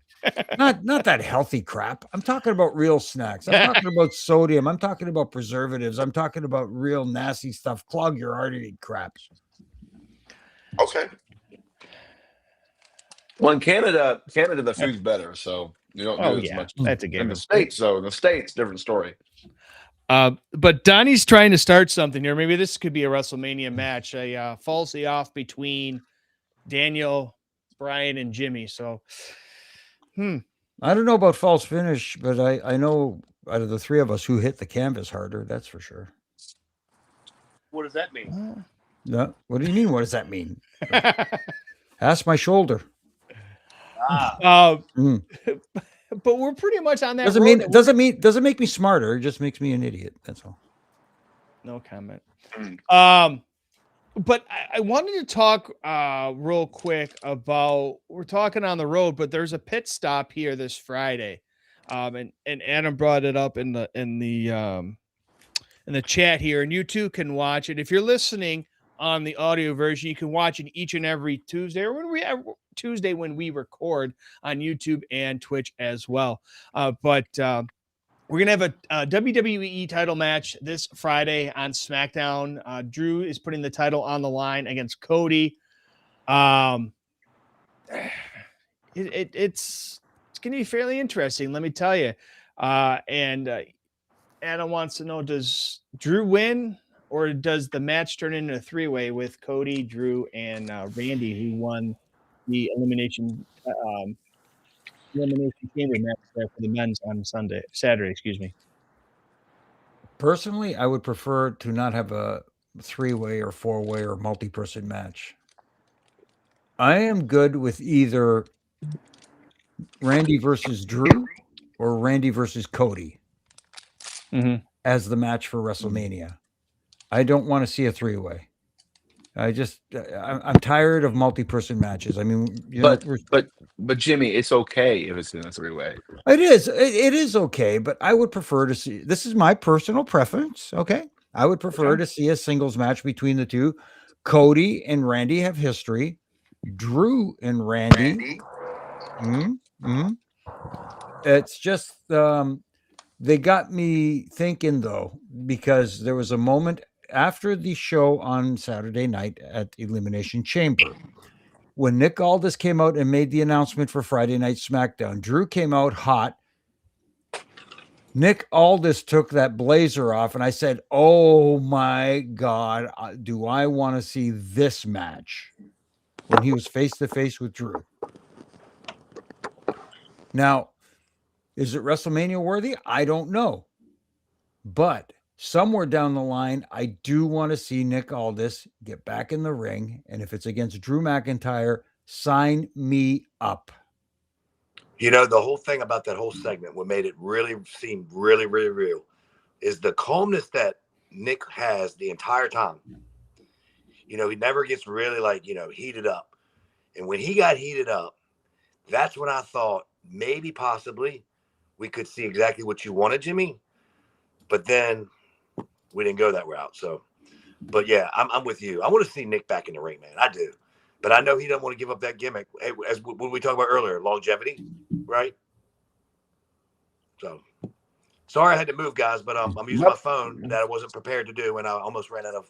Not that healthy crap. I'm talking about real snacks. I'm talking about sodium. I'm talking about preservatives. I'm talking about real nasty stuff. Clog your artery crap. Okay. Well, in Canada, the food's better, so you don't do as much. That's a given. In the States, though, different story. But Donnie's trying to start something here. Maybe this could be a WrestleMania match, a falsely off between Daniel, Brian, and Jimmy. So, I don't know about false finish, but I know out of the three of us who hit the canvas harder. That's for sure. What does that mean? No. What do you mean? What does that mean? Ask my shoulder. But we're pretty much on that. Doesn't make me smarter. It just makes me an idiot. That's all. No comment. But I wanted to talk real quick about, we're talking on the road, but there's a pit stop here this Friday. And Adam brought it up in the chat here, and you too can watch it. If you're listening on the audio version, you can watch it each and every Tuesday, or when we record on YouTube and Twitch as well. But we're going to have a WWE title match this Friday on SmackDown. Drew is putting the title on the line against Cody. It's going to be fairly interesting, let me tell you. And Adam wants to know, does Drew win, or does the match turn into a three-way with Cody, Drew, and Randy, who won the Elimination Chamber match there for the men's on Saturday, excuse me. Personally, I would prefer to not have a three-way or four-way or multi-person match. I am good with either Randy versus Drew or Randy versus Cody as the match for WrestleMania. I don't want to see a three-way. I'm tired of multi-person matches. I mean, but Jimmy, it's okay if it's in a three-way. It is okay, but I would prefer to see. This is my personal preference. Okay, I would prefer to see a singles match between the two. Cody and Randy have history. Drew and Randy. It's just they got me thinking though, because there was a moment after the show on Saturday night at Elimination Chamber, when Nick Aldis came out and made the announcement for Friday Night SmackDown, Drew came out hot. Nick Aldis took that blazer off, and I said, oh my God, do I want to see this match? When he was face-to-face with Drew. Now, is it WrestleMania worthy? I don't know. But somewhere down the line, I do want to see Nick Aldis get back in the ring. And if it's against Drew McIntyre, sign me up. You know, the whole thing about that whole segment, what made it really seem really, really real, is the calmness that Nick has the entire time. he never gets really like, heated up. And when he got heated up, that's when I thought maybe possibly we could see exactly what you wanted, Jimmy. But then we didn't go that route. So, but yeah, I'm with you. I want to see Nick back in the ring, man. I do. But I know he doesn't want to give up that gimmick. As what we talked about earlier, longevity, right? So, sorry I had to move, guys, but I'm using my phone that I wasn't prepared to do, and I almost ran out of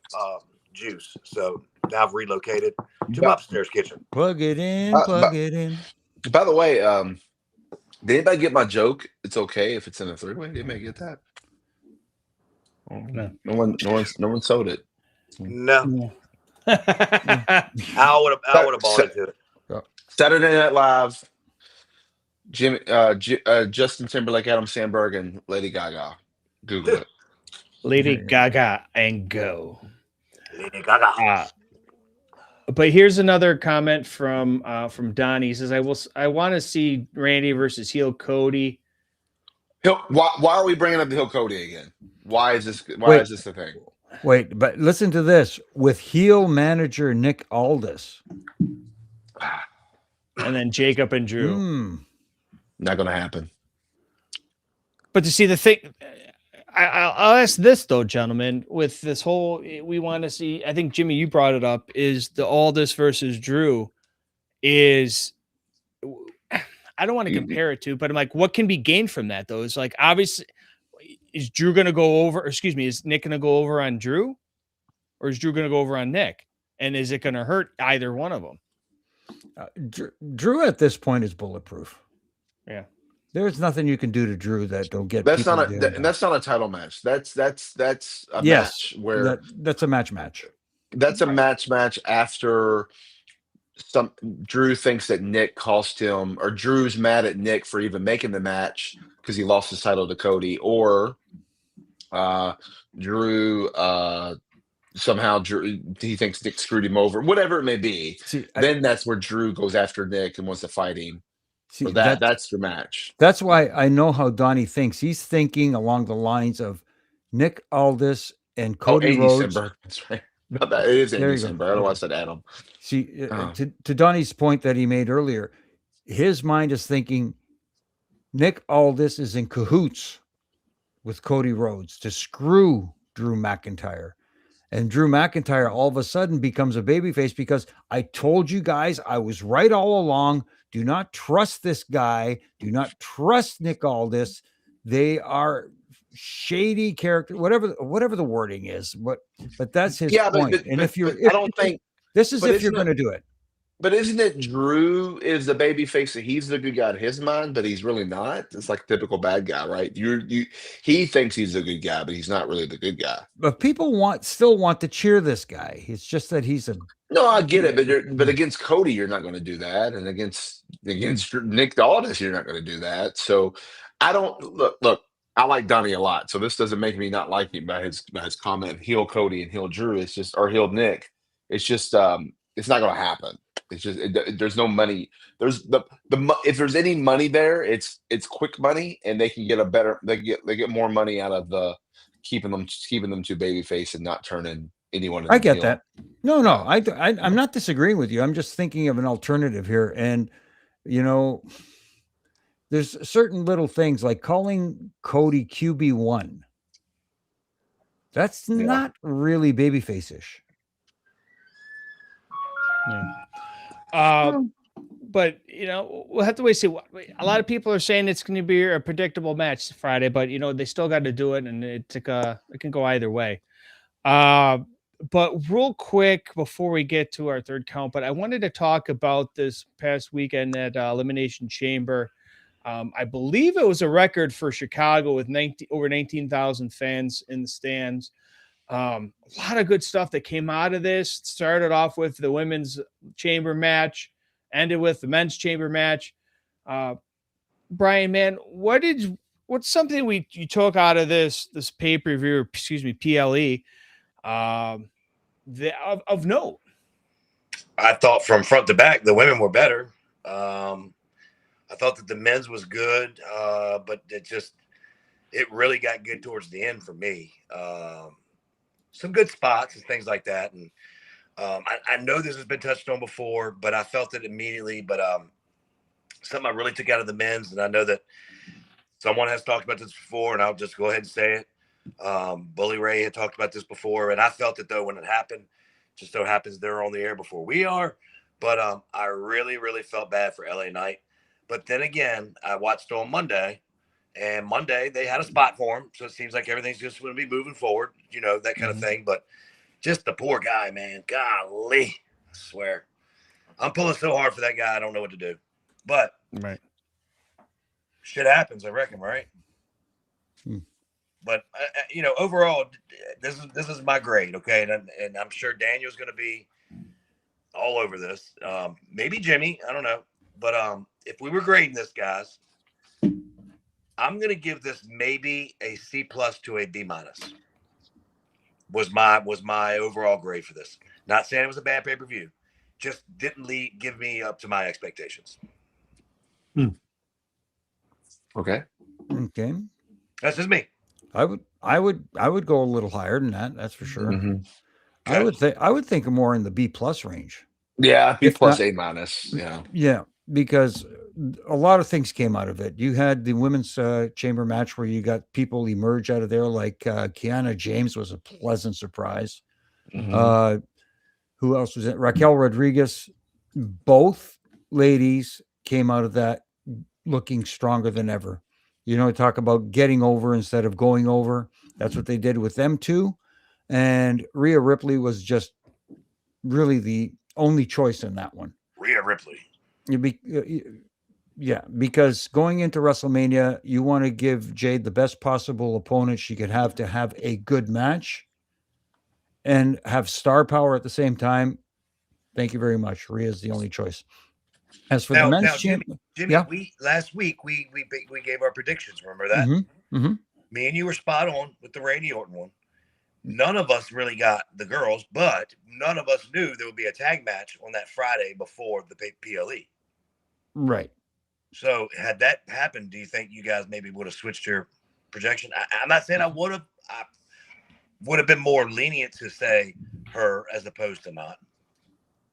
juice. So now I've relocated to my upstairs kitchen. Plug it in, plug it in. By the way, did anybody get my joke? It's okay if it's in a three-way. Did anybody get that? No. No one sold it. No. Al would have bought into it. Saturday Night Live. Justin Timberlake, Adam Sandberg, and Lady Gaga. Google it. Lady Gaga and go. Lady Gaga. But here's another comment from Donnie. He says, I want to see Randy versus heel Cody. Why are we bringing up the heel Cody again? Why is this the thing? Wait, but listen to this. With heel manager Nick Aldis. And then Jacob and Drew. Not going to happen. But to see the thing, I'll ask this though, gentlemen, with this whole, we want to see, I think Jimmy, you brought it up, is the Aldis versus Drew is, I don't want to compare it to, but I'm like, what can be gained from that though? It's like, obviously, is Drew going to go over, is Nick going to go over on Drew, or is Drew going to go over on Nick? And is it going to hurt either one of them? Drew at this point is bulletproof. Yeah. There's nothing you can do to Drew that don't get. That's not a title match. That's a match where that's a match. That's a match after Drew thinks that Nick cost him, or Drew's mad at Nick for even making the match because he lost his title to Cody, or Drew somehow he thinks Nick screwed him over, whatever it may be. Then that's where Drew goes after Nick and wants to fight him. So that's your match. That's why I know how Donnie thinks. He's thinking along the lines of Nick Aldis and Cody Rhodes. December. That's right. Not that. It is December. I don't want to say Adam. See, to Donnie's point that he made earlier, his mind is thinking Nick Aldis is in cahoots with Cody Rhodes to screw Drew McIntyre. And Drew McIntyre all of a sudden becomes a babyface because I told you guys I was right all along. Do not trust this guy. Do not trust Nick Aldis. They are shady character, whatever the wording is. But that's his point. And if you're going to do it. But isn't it Drew is the babyface, so he's the good guy in his mind, but he's really not? It's like typical bad guy, right? He thinks he's a good guy, but he's not really the good guy. But people still want to cheer this guy. It's just that he's No, I get it, but against Cody, you're not going to do that, and against Nick Aldis, you're not going to do that. So I don't look. I like Donnie a lot, so this doesn't make me not like him by his comment. Heel Cody and heel Drew. It's just, or heel Nick. It's just it's not going to happen. It's just there's no money. There's if there's any money there, it's quick money, and they can get they get more money out of keeping them to babyface and not turning anyone. I get that. No, I'm not disagreeing with you. I'm just thinking of an alternative here, and there's certain little things like calling Cody QB1. That's not really babyface-ish. Yeah. But we'll have to wait. See, a lot of people are saying it's going to be a predictable match Friday, but they still got to do it, and it can go either way. But real quick before we get to our third count, but I wanted to talk about this past weekend at Elimination Chamber. I believe it was a record for Chicago with over 19,000 fans in the stands. A lot of good stuff that came out of this. Started off with the women's chamber match, ended with the men's chamber match. Brian, man, what's something you took out of this pay-per-view, PLE, of note? I thought from front to back, the women were better. I thought that the men's was good, but it really got good towards the end for me. Some good spots and things like that. And I know this has been touched on before, but I felt it immediately. But something I really took out of the men's, and I know that someone has talked about this before, and I'll just go ahead and say it. Bully Ray had talked about this before, and I felt it though when it happened. Just so happens they're on the air before we are, but I really, really felt bad for LA Knight. But then again, I watched on Monday, and Monday they had a spot for him, so it seems like everything's just going to be moving forward, that kind of thing. But just the poor guy, man, golly, I swear, I'm pulling so hard for that guy, I don't know what to do. But Right. Shit happens, I reckon, right? But overall, this is my grade, okay, and I'm sure Daniel's going to be all over this. Maybe Jimmy, I don't know, but if we were grading this, guys, I'm going to give this maybe a C+ to a B-. Was my overall grade for this. Not saying it was a bad pay-per-view, just didn't give me up to my expectations. Okay. Okay. That's just me. I would go a little higher than that. That's for sure. Mhm. I would think more in the B+ range. Yeah, B+, If not- A-. Yeah. Yeah, because a lot of things came out of it. You had the women's chamber match where you got people emerge out of there, like Kiana James was a pleasant surprise. Mhm. Who else was it? Raquel Rodriguez. Both ladies came out of that looking stronger than ever. Talk about getting over instead of going over. That's what they did with them too. And Rhea Ripley was just really the only choice in that one. Rhea Ripley. Yeah, because going into WrestleMania, you want to give Jade the best possible opponent she could have to have a good match and have star power at the same time. Thank you very much. Rhea's the only choice. As for the men's champ, Jimmy, yeah. last week we gave our predictions. Remember that? Me and you were spot on with the Randy Orton one. None of us really got the girls, but none of us knew there would be a tag match on that Friday before the PLE. Right. So had that happened, do you think you guys maybe would have switched your projection? I'm not saying I would have. I would have been more lenient to say her as opposed to not.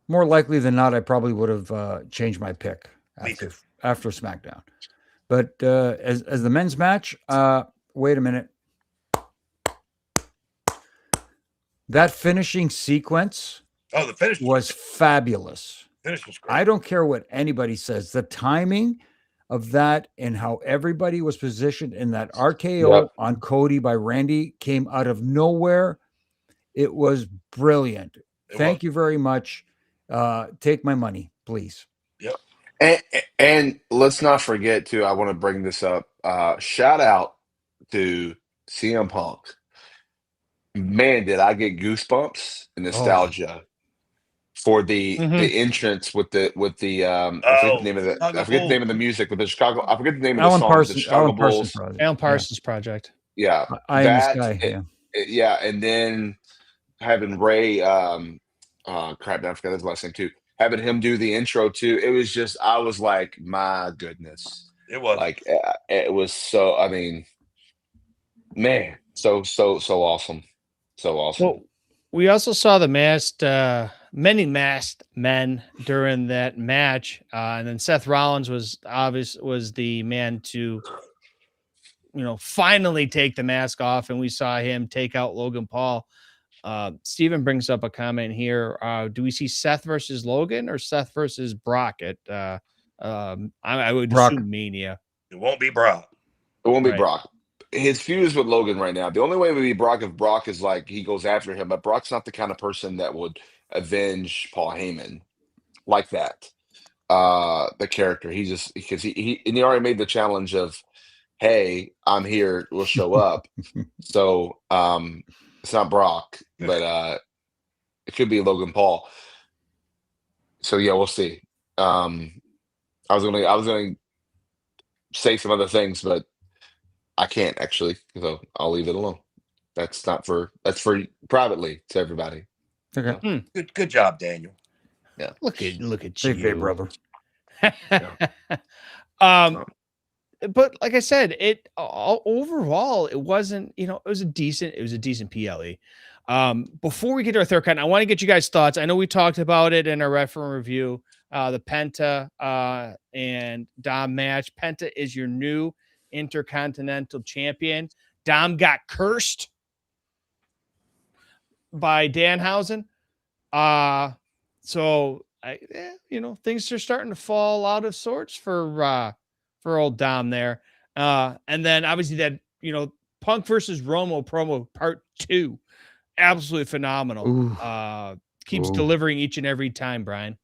More likely than not, I probably would have changed my pick after SmackDown. But as the men's match, wait a minute. That finishing sequence the finish was fabulous. Finish was great. I don't care what anybody says. The timing of that and how everybody was positioned in that RKO on Cody by Randy came out of nowhere. It was brilliant. Thank you very much. Take my money, please. Yep. And let's not forget too, I want to bring this up. Shout out to CM Punk. Man, did I get goosebumps and nostalgia for the entrance with the I forget the name of the music with the Chicago. I forget the name of the song with the Chicago Bulls. Alan Parsons Project. Yeah, I Am the Sky. Yeah, and then having Ray, crap, I forgot his last name too. Having him do the intro too, it was just, I was like, my goodness, it was like, it was so. I mean, man, so awesome, so awesome. Well, we also saw the many masked men during that match, and then Seth Rollins was the man to, finally take the mask off, and we saw him take out Logan Paul. Steven brings up a comment here. Do we see Seth versus Logan or Seth versus Brock at I would assume Mania? It won't be Brock. It won't be Brock. His feud is with Logan right now. The only way it would be Brock if Brock is like he goes after him, but Brock's not the kind of person that would avenge Paul Heyman like that. The character, he just, because he already made the challenge of, hey, I'm here, we'll show up. So it's not Brock, but it could be Logan Paul. So yeah, we'll see. I was gonna say some other things, but I can't actually, so I'll leave it alone. That's for privately to everybody. Okay. Good job, Daniel. Yeah. Look at you, Hey, brother. But like I said, overall it wasn't, it was a decent PLE. Before we get to our third cut, I want to get you guys' thoughts. I know we talked about it in our referee review. The Penta and Dom match. Penta is your new Intercontinental Champion. Dom got cursed by Danhausen. So things are starting to fall out of sorts for old Dom there. And then obviously that, Punk versus Romo promo part 2. Absolutely phenomenal. Ooh. Keeps delivering each and every time, Brian.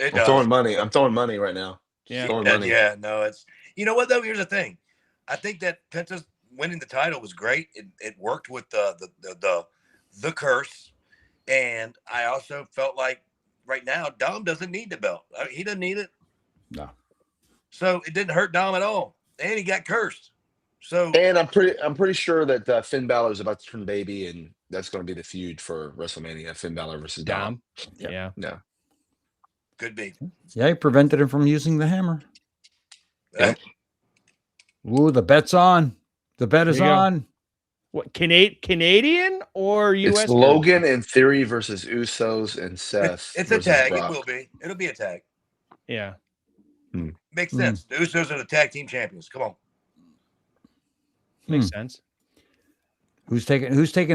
I'm throwing money. I'm throwing money right now. Yeah. Throwing money. Yeah, no, it's what though. Here's the thing. I think that Penta's winning the title was great. It worked with the curse, and I also felt like right now Dom doesn't need the belt. He doesn't need it. No. So it didn't hurt Dom at all, and he got cursed. So And I'm pretty sure that Finn Balor is about to turn baby, and that's going to be the feud for WrestleMania: Finn Balor versus Dom. Yeah. Could be. Yeah, he prevented him from using the hammer. Yep. Ooh, the bet's on. The bet is on. What, Canadian or US? It's Logan and Theory versus Usos and Seth. It's a versus tag. Brock. It will be. It'll be a tag. Yeah. Makes sense. The Usos are the tag team champions. Come on. Makes sense. Who's taking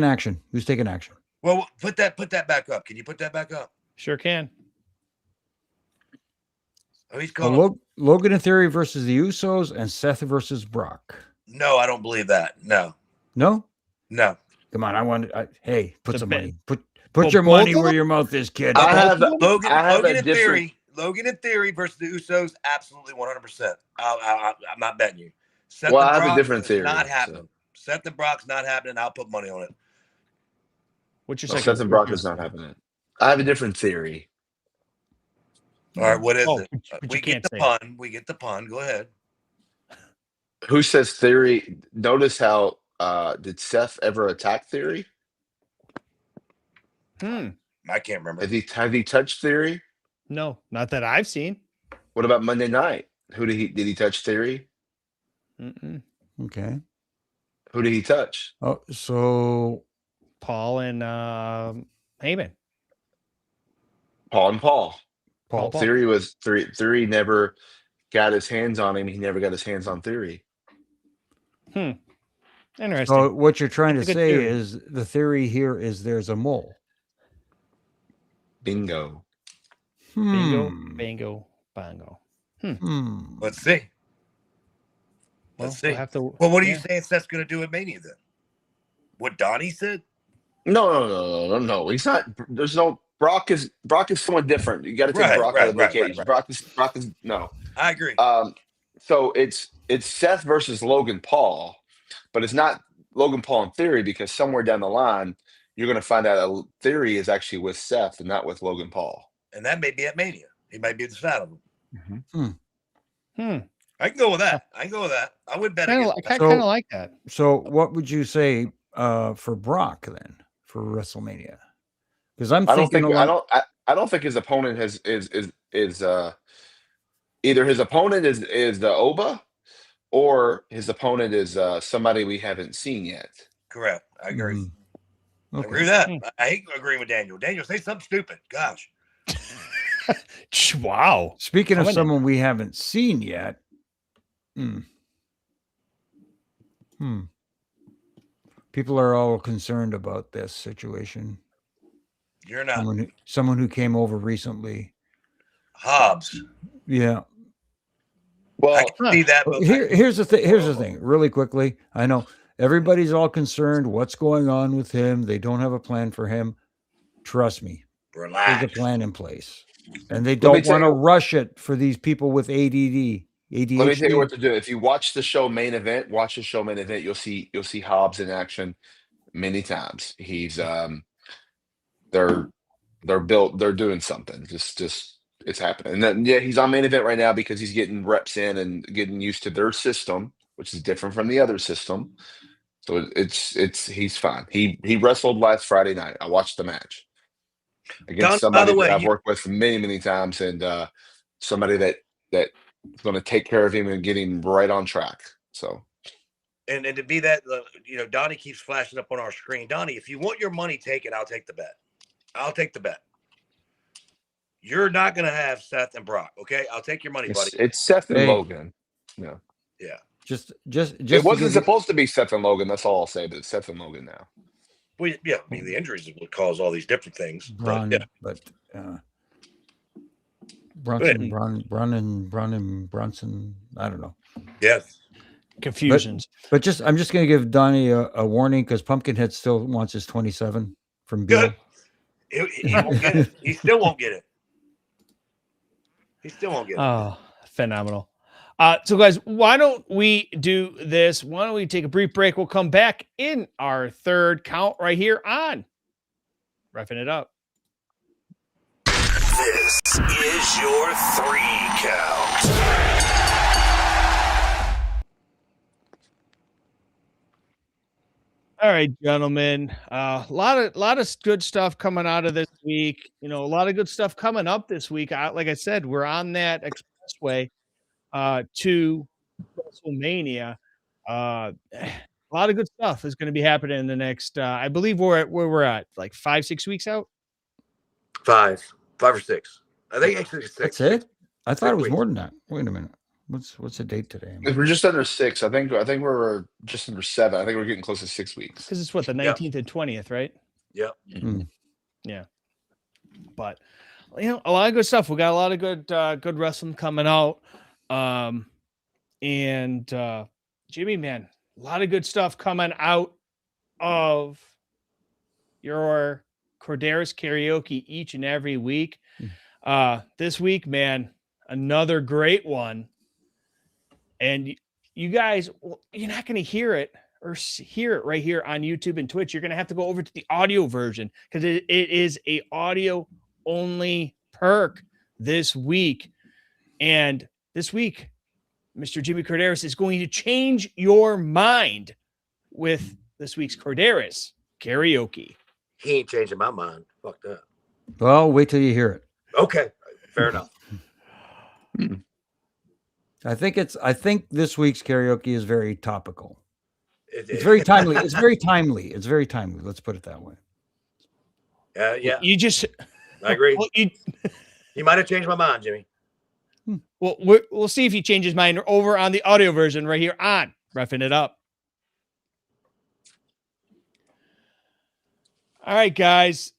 action? Who's taking action? Well, put that back up. Can you put that back up? Sure can. Oh, he's calling. Logan and Theory versus the Usos and Seth versus Brock. No, I don't believe that. No. No? No. Come on, hey, put The some bet. money. Put your money where your mouth is, kid. Logan and Theory versus the Usos, absolutely 100%. I'm not betting you. Seth I and have a Brock different is theory. Not happening. So. Seth and Brock's not happening. I'll put money on it. What's your No, second? Seth and Brock is not happening. I have a different theory. All right, what is it? But We you get can't the say pun. We get the pun. Go ahead. Who says Theory? Notice how did Seth ever attack Theory? I can't remember. Have he touched Theory? No, not that I've seen. What about Monday night? Did he touch Theory? Okay. Who did he touch? Oh, so Paul and Heyman. Paul and Paul. Paul. Theory never got his hands on him. He never got his hands on Theory. Interesting. So what you're trying to That's a good say theory. is the theory here is there's a mole. Bingo. Bingo, bongo. Let's see. Let's see. We'll have to, Well, what are you saying Seth's going to do at Mania then? What Donnie said? No. He's not. There's no. Brock is someone different. You got to take Brock out of the cage. Right. Brock is no. I agree. So it's Seth versus Logan Paul, but it's not Logan Paul in Theory, because somewhere down the line you're going to find out a Theory is actually with Seth and not with Logan Paul. And that may be at Mania. He might be at the side of him. I can go with that. I would bet against I kind of like that. So what would you say for Brock then for WrestleMania? Because I don't think his opponent is either his opponent is the Oba, or his opponent is somebody we haven't seen yet. Correct. I agree. Okay. I agree with that. I hate agreeing with Daniel. Daniel, say something stupid. Gosh. Wow. Speaking of someone we haven't seen yet. People are all concerned about this situation. You're not. Someone who came over recently. Hobbs. Yeah. Well, I can see that. But here's the thing. Here's the thing. Really quickly, I know everybody's all concerned. What's going on with him? They don't have a plan for him. Trust me. Relax. There's a plan in place, and they don't want to rush it for these people with ADHD. Let me tell you what to do. If you watch the show main event, you'll see Hobbs in action many times. He's they're doing something. Just it's happening. And then he's on main event right now because he's getting reps in and getting used to their system, which is different from the other system. So he's fine. He wrestled last Friday night. I watched the match against somebody that I've worked with many times, and somebody that is going to take care of him and get him right on track. So And to be that, Donnie keeps flashing up on our screen. Donnie, if you want your money taken, I'll take the bet. I'll take the bet. You're not going to have Seth and Brock, okay? I'll take your money, buddy. It's Seth and Logan. No. Yeah. Just it wasn't supposed to be Seth and Logan. That's all I'll say. But it's Seth and Logan now. Well, yeah. I mean, the injuries would cause all these different things. Bronson, I don't know. Yes. Confusions. But I'm just going to give Donnie a warning because Pumpkinhead still wants his 27 from Bill. Good. He won't get it. He still won't get it. He still won't get it. Oh, phenomenal. So, guys, why don't we do this? Why don't we take a brief break? We'll come back in our third count right here on Refin It Up. This is your 3 count. All right, gentlemen. A lot of good stuff coming out of this week. A lot of good stuff coming up this week. Like I said, we're on that expressway to WrestleMania. A lot of good stuff is going to be happening in the next. I believe where we're at, like 5-6 weeks out. 5 or 6. I think actually 6. That's it. I thought it was more than that. Wait a minute. What's the date today? We're just under 6. I think we're just under 7. I think we're getting close to 6 weeks. Because it's what, the 19th and 20th, right? Yeah. Mm. Yeah. But a lot of good stuff. We got a lot of good wrestling coming out. And Jimmy, man, a lot of good stuff coming out of your Corderas karaoke each and every week. This week, man, another great one. And you guys, you're not going to hear it right here on YouTube and Twitch. You're going to have to go over to the audio version because it is a audio only perk this week. And this week, Mr. Jimmy Corderas is going to change your mind with this week's Corderas karaoke. He ain't changing my mind. Fuck that. Well, wait till you hear it. Okay. Fair enough. I think this week's karaoke is very topical. It's very timely. It's very timely. Let's put it that way. Yeah. I agree. Well, you might have changed my mind, Jimmy. Well, we'll see if he changes his mind over on the audio version right here on Refin It Up. All right, guys.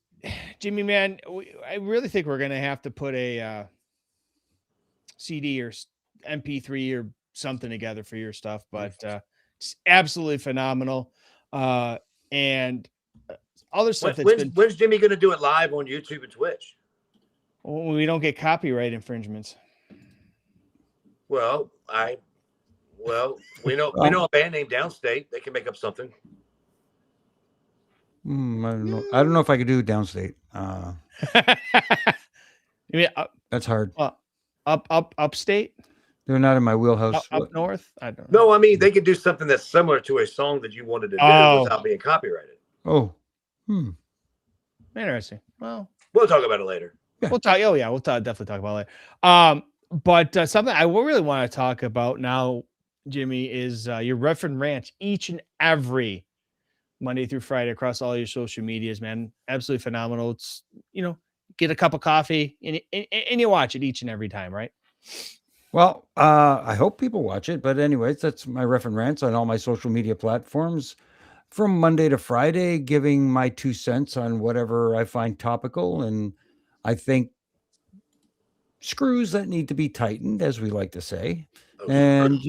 Jimmy, man, I really think we're going to have to put a CD or MP3 or something together for your stuff, but it's absolutely phenomenal. And other stuff when's Jimmy going to do it live on YouTube and Twitch? When we don't get copyright infringements. Well, we know a band named Downstate. They can make up something. I don't know. I don't know if I could do Downstate. That's hard. Upstate? They're not in my wheelhouse. Up north? I don't know. No, I mean they could do something that's similar to a song that you wanted to do without being copyrighted. Oh, interesting. Well, we'll talk about it later. Yeah. We'll talk. Oh yeah, we'll definitely talk about it later. But something I really want to talk about now, Jimmy, is your Refin Ranch each and every Monday through Friday across all your social medias, man. Absolutely phenomenal. It's, get a cup of coffee and you watch it each and every time, right? Well, I hope people watch it. But anyways, that's my Refin Rants on all my social media platforms from Monday to Friday, giving my 2 cents on whatever I find topical. And I think screws that need to be tightened, as we like to say. And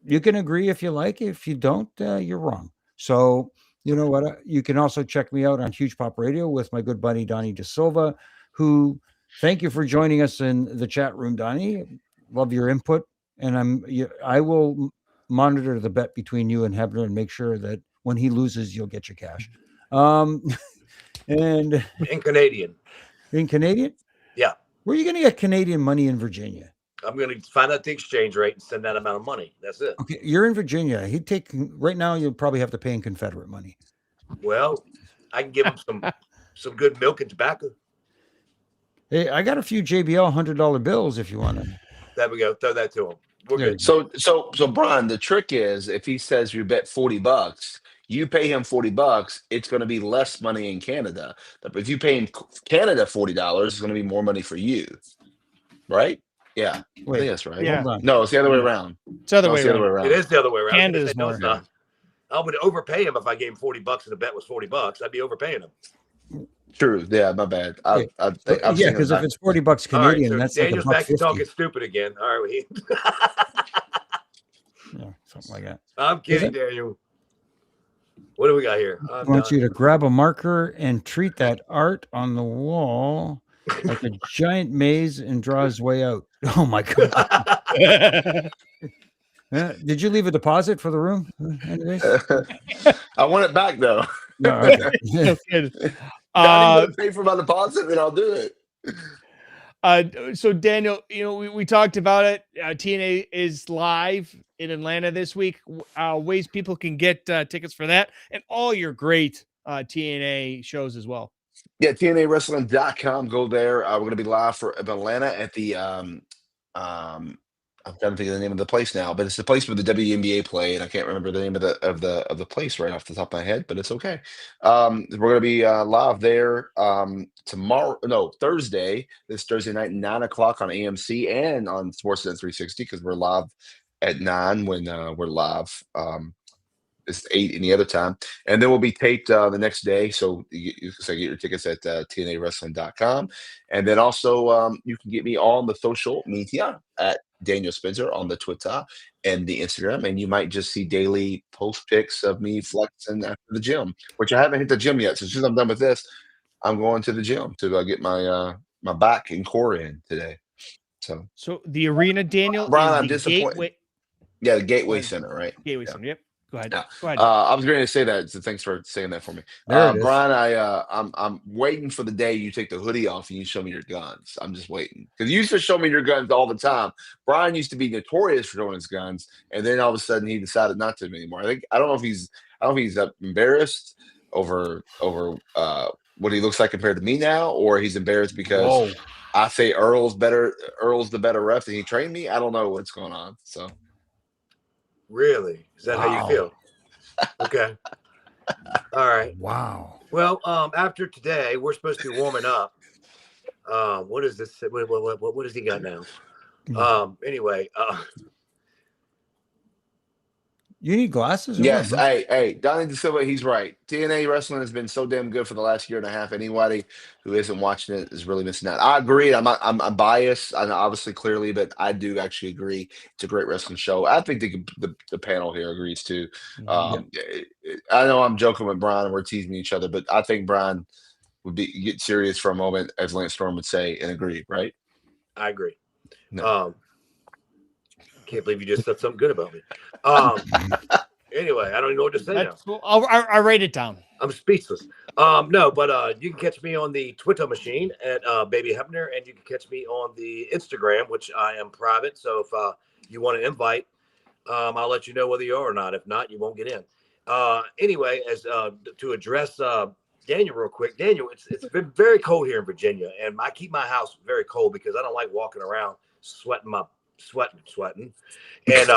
you can agree if you like. If you don't, you're wrong. So you know what? You can also check me out on Huge Pop Radio with my good buddy Donnie De Silva, who, thank you for joining us in the chat room, Donnie. Love your input, and I will monitor the bet between you and Hebner and make sure that when he loses, you'll get your cash. And in Canadian, yeah. Where are you going to get Canadian money in Virginia? I'm going to find out the exchange rate and send that amount of money. That's it. Okay, you're in Virginia. Right now. You'll probably have to pay in Confederate money. Well, I can give him some good milk and tobacco. Hey, I got a few JBL $100 bills if you want to. There we go. Throw that to him. We're There good. you So Brian, the trick is if he says you bet $40, you pay him $40, it's going to be less money in Canada. But if you pay him Canada $40, it's going to be more money for you, right? Yeah, I Wait, think that's right. Yeah. hold on. No, it's the other way around. It's the other No, way it's the other way around. around. It is the other way around. I was Canada's gonna say, no, more. it's not. I would overpay him if I gave him $40 and the bet was $40. I'd be overpaying him. True. Yeah, my bad. Wait, I've yeah, seen because him if it's $40 All right, Canadian, so that's like Daniel's back to $1.50. talking stupid again. All right, Yeah, something like that. I'm kidding, Daniel. What do we got here? I want you to grab a marker and treat that art on the wall like a giant maze and draw his way out. Oh my God. Did you leave a deposit for the room? Anyways? I want it back though. No, okay. No kidding. I'm going to pay for my deposit, then I'll do it. So Daniel, we talked about it. TNA is live in Atlanta this week. Ways people can get tickets for that and all your great TNA shows as well. Yeah, TNAWrestling.com. Go there. We're going to be live for Atlanta at the I'm trying to think of the name of the place now, but it's the place where the WNBA play, and I can't remember the name of the place right off the top of my head, but it's okay. We're going to be live there Thursday, this Thursday night, 9:00 on AMC and on Sportsnet 360 because we're live at 9 when we're live. It's 8 any other time, and then we'll be taped the next day. So you can get your tickets at TNAWrestling.com, and then also you can get me on the social media at Daniel Spencer on the Twitter and the Instagram, and you might just see daily post pics of me flexing after the gym, which I haven't hit the gym yet. So as soon as I'm done with this, I'm going to the gym to get my my back and core in today. So the arena, Daniel, Brian, is I'm the disappointed. Gateway. Yeah, the Gateway Center, right? Gateway Yeah. Center. Yep. Go ahead. Yeah. Go ahead. I was going to say that, so thanks for saying that for me. There it is. Brian, I'm waiting for the day you take the hoodie off and you show me your guns. I'm just waiting because you used to show me your guns all the time. Brian used to be notorious for showing his guns, and then all of a sudden he decided not to anymore. I don't know if he's embarrassed over what he looks like compared to me now, or he's embarrassed because I say Earl's the better ref and he trained me. I don't know what's going on. So. Really? Is that how you feel? Okay. All right. Wow. Well, after today, we're supposed to be warming up. What is this? What does he got now? Anyway, You need glasses? Or Yes, what, huh? hey, Donnie DeSilva, he's right. TNA wrestling has been so damn good for the last year and a half. Anybody who isn't watching it is really missing out. I agree. I'm biased, and obviously clearly, but I do actually agree. It's a great wrestling show. I think the panel here agrees too. I know I'm joking with Brian and we're teasing each other, but I think Brian would get serious for a moment, as Lance Storm would say, and agree. Right? I agree. No. Can't believe you just said something good about me. Anyway, I don't even know what to say now. Cool. I'll write it down. I'm speechless. No, but you can catch me on the Twitter machine at Baby Hebner, and you can catch me on the Instagram, which I am private. So if you want to invite, I'll let you know whether you are or not. If not, you won't get in. Anyway, as to address Daniel real quick. Daniel, it's been very cold here in Virginia, and I keep my house very cold because I don't like walking around sweating. And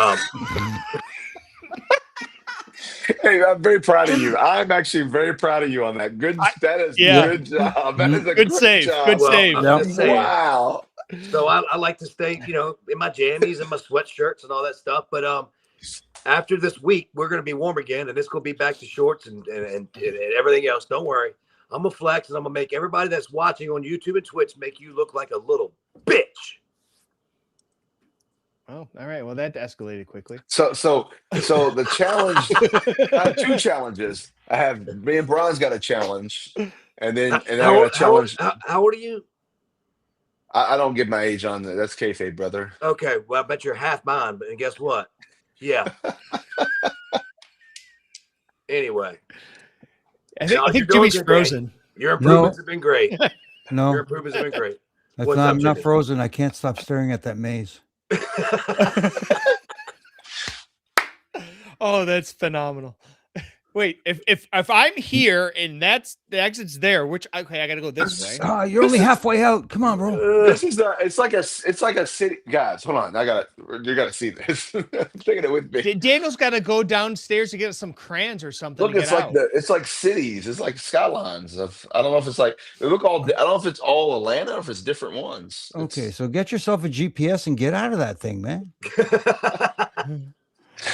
Hey, I'm very proud of you. I'm actually very proud of you on that. Good good job. That is a good save. job. Good save. I'm just saying. Wow. So I like to stay, in my jammies and my sweatshirts and all that stuff. But after this week, we're going to be warm again, and it's going to be back to shorts and everything else. Don't worry. I'm going to flex, and I'm going to make everybody that's watching on YouTube and Twitch make you look like a little bitch. Oh, all right. Well, that escalated quickly. So the challenge, I have two challenges. I have me and Brian's got a challenge, and then I got a challenge. How old are you? I don't give my age on that. That's kayfabe, brother. Okay, well, I bet you're half mine, but guess what? Yeah. Anyway. I think Jimmy's frozen. Your improvements have been great. No, Your improvements have been great. I'm not frozen. I can't stop staring at that maze. Oh, that's phenomenal. Wait, if I'm here and that's the exit's there, which okay, I gotta go this way. You're only halfway out. Come on, bro. This is it's like a city. Guys, hold on. You gotta see this. Taking it with me. Daniel's got to go downstairs to get some crayons or something. Look, to it's get like out. it's like cities. It's like skylines of. I don't know if it's like they look all. I don't know if it's all Atlanta or if it's different ones. Okay, so get yourself a GPS and get out of that thing, man.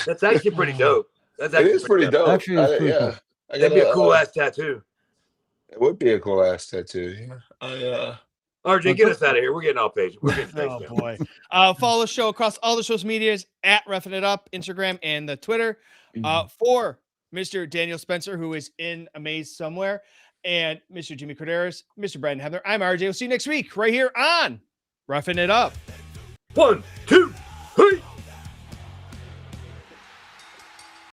That's actually pretty dope. That's It actually is pretty dope. Actually, it's pretty cool. That'd be a cool ass tattoo. It would be a cool ass tattoo. Yeah. RJ, get us out of here. We're getting off page. We're getting Oh boy. Follow the show across all the social medias at Refin It Up, Instagram and the Twitter. For Mr. Daniel Spencer, who is in a maze somewhere, and Mr. Jimmy Corderas, Mr. Brandon Hebner, I'm RJ. We'll see you next week right here on Refin It Up. 1, 2, 3.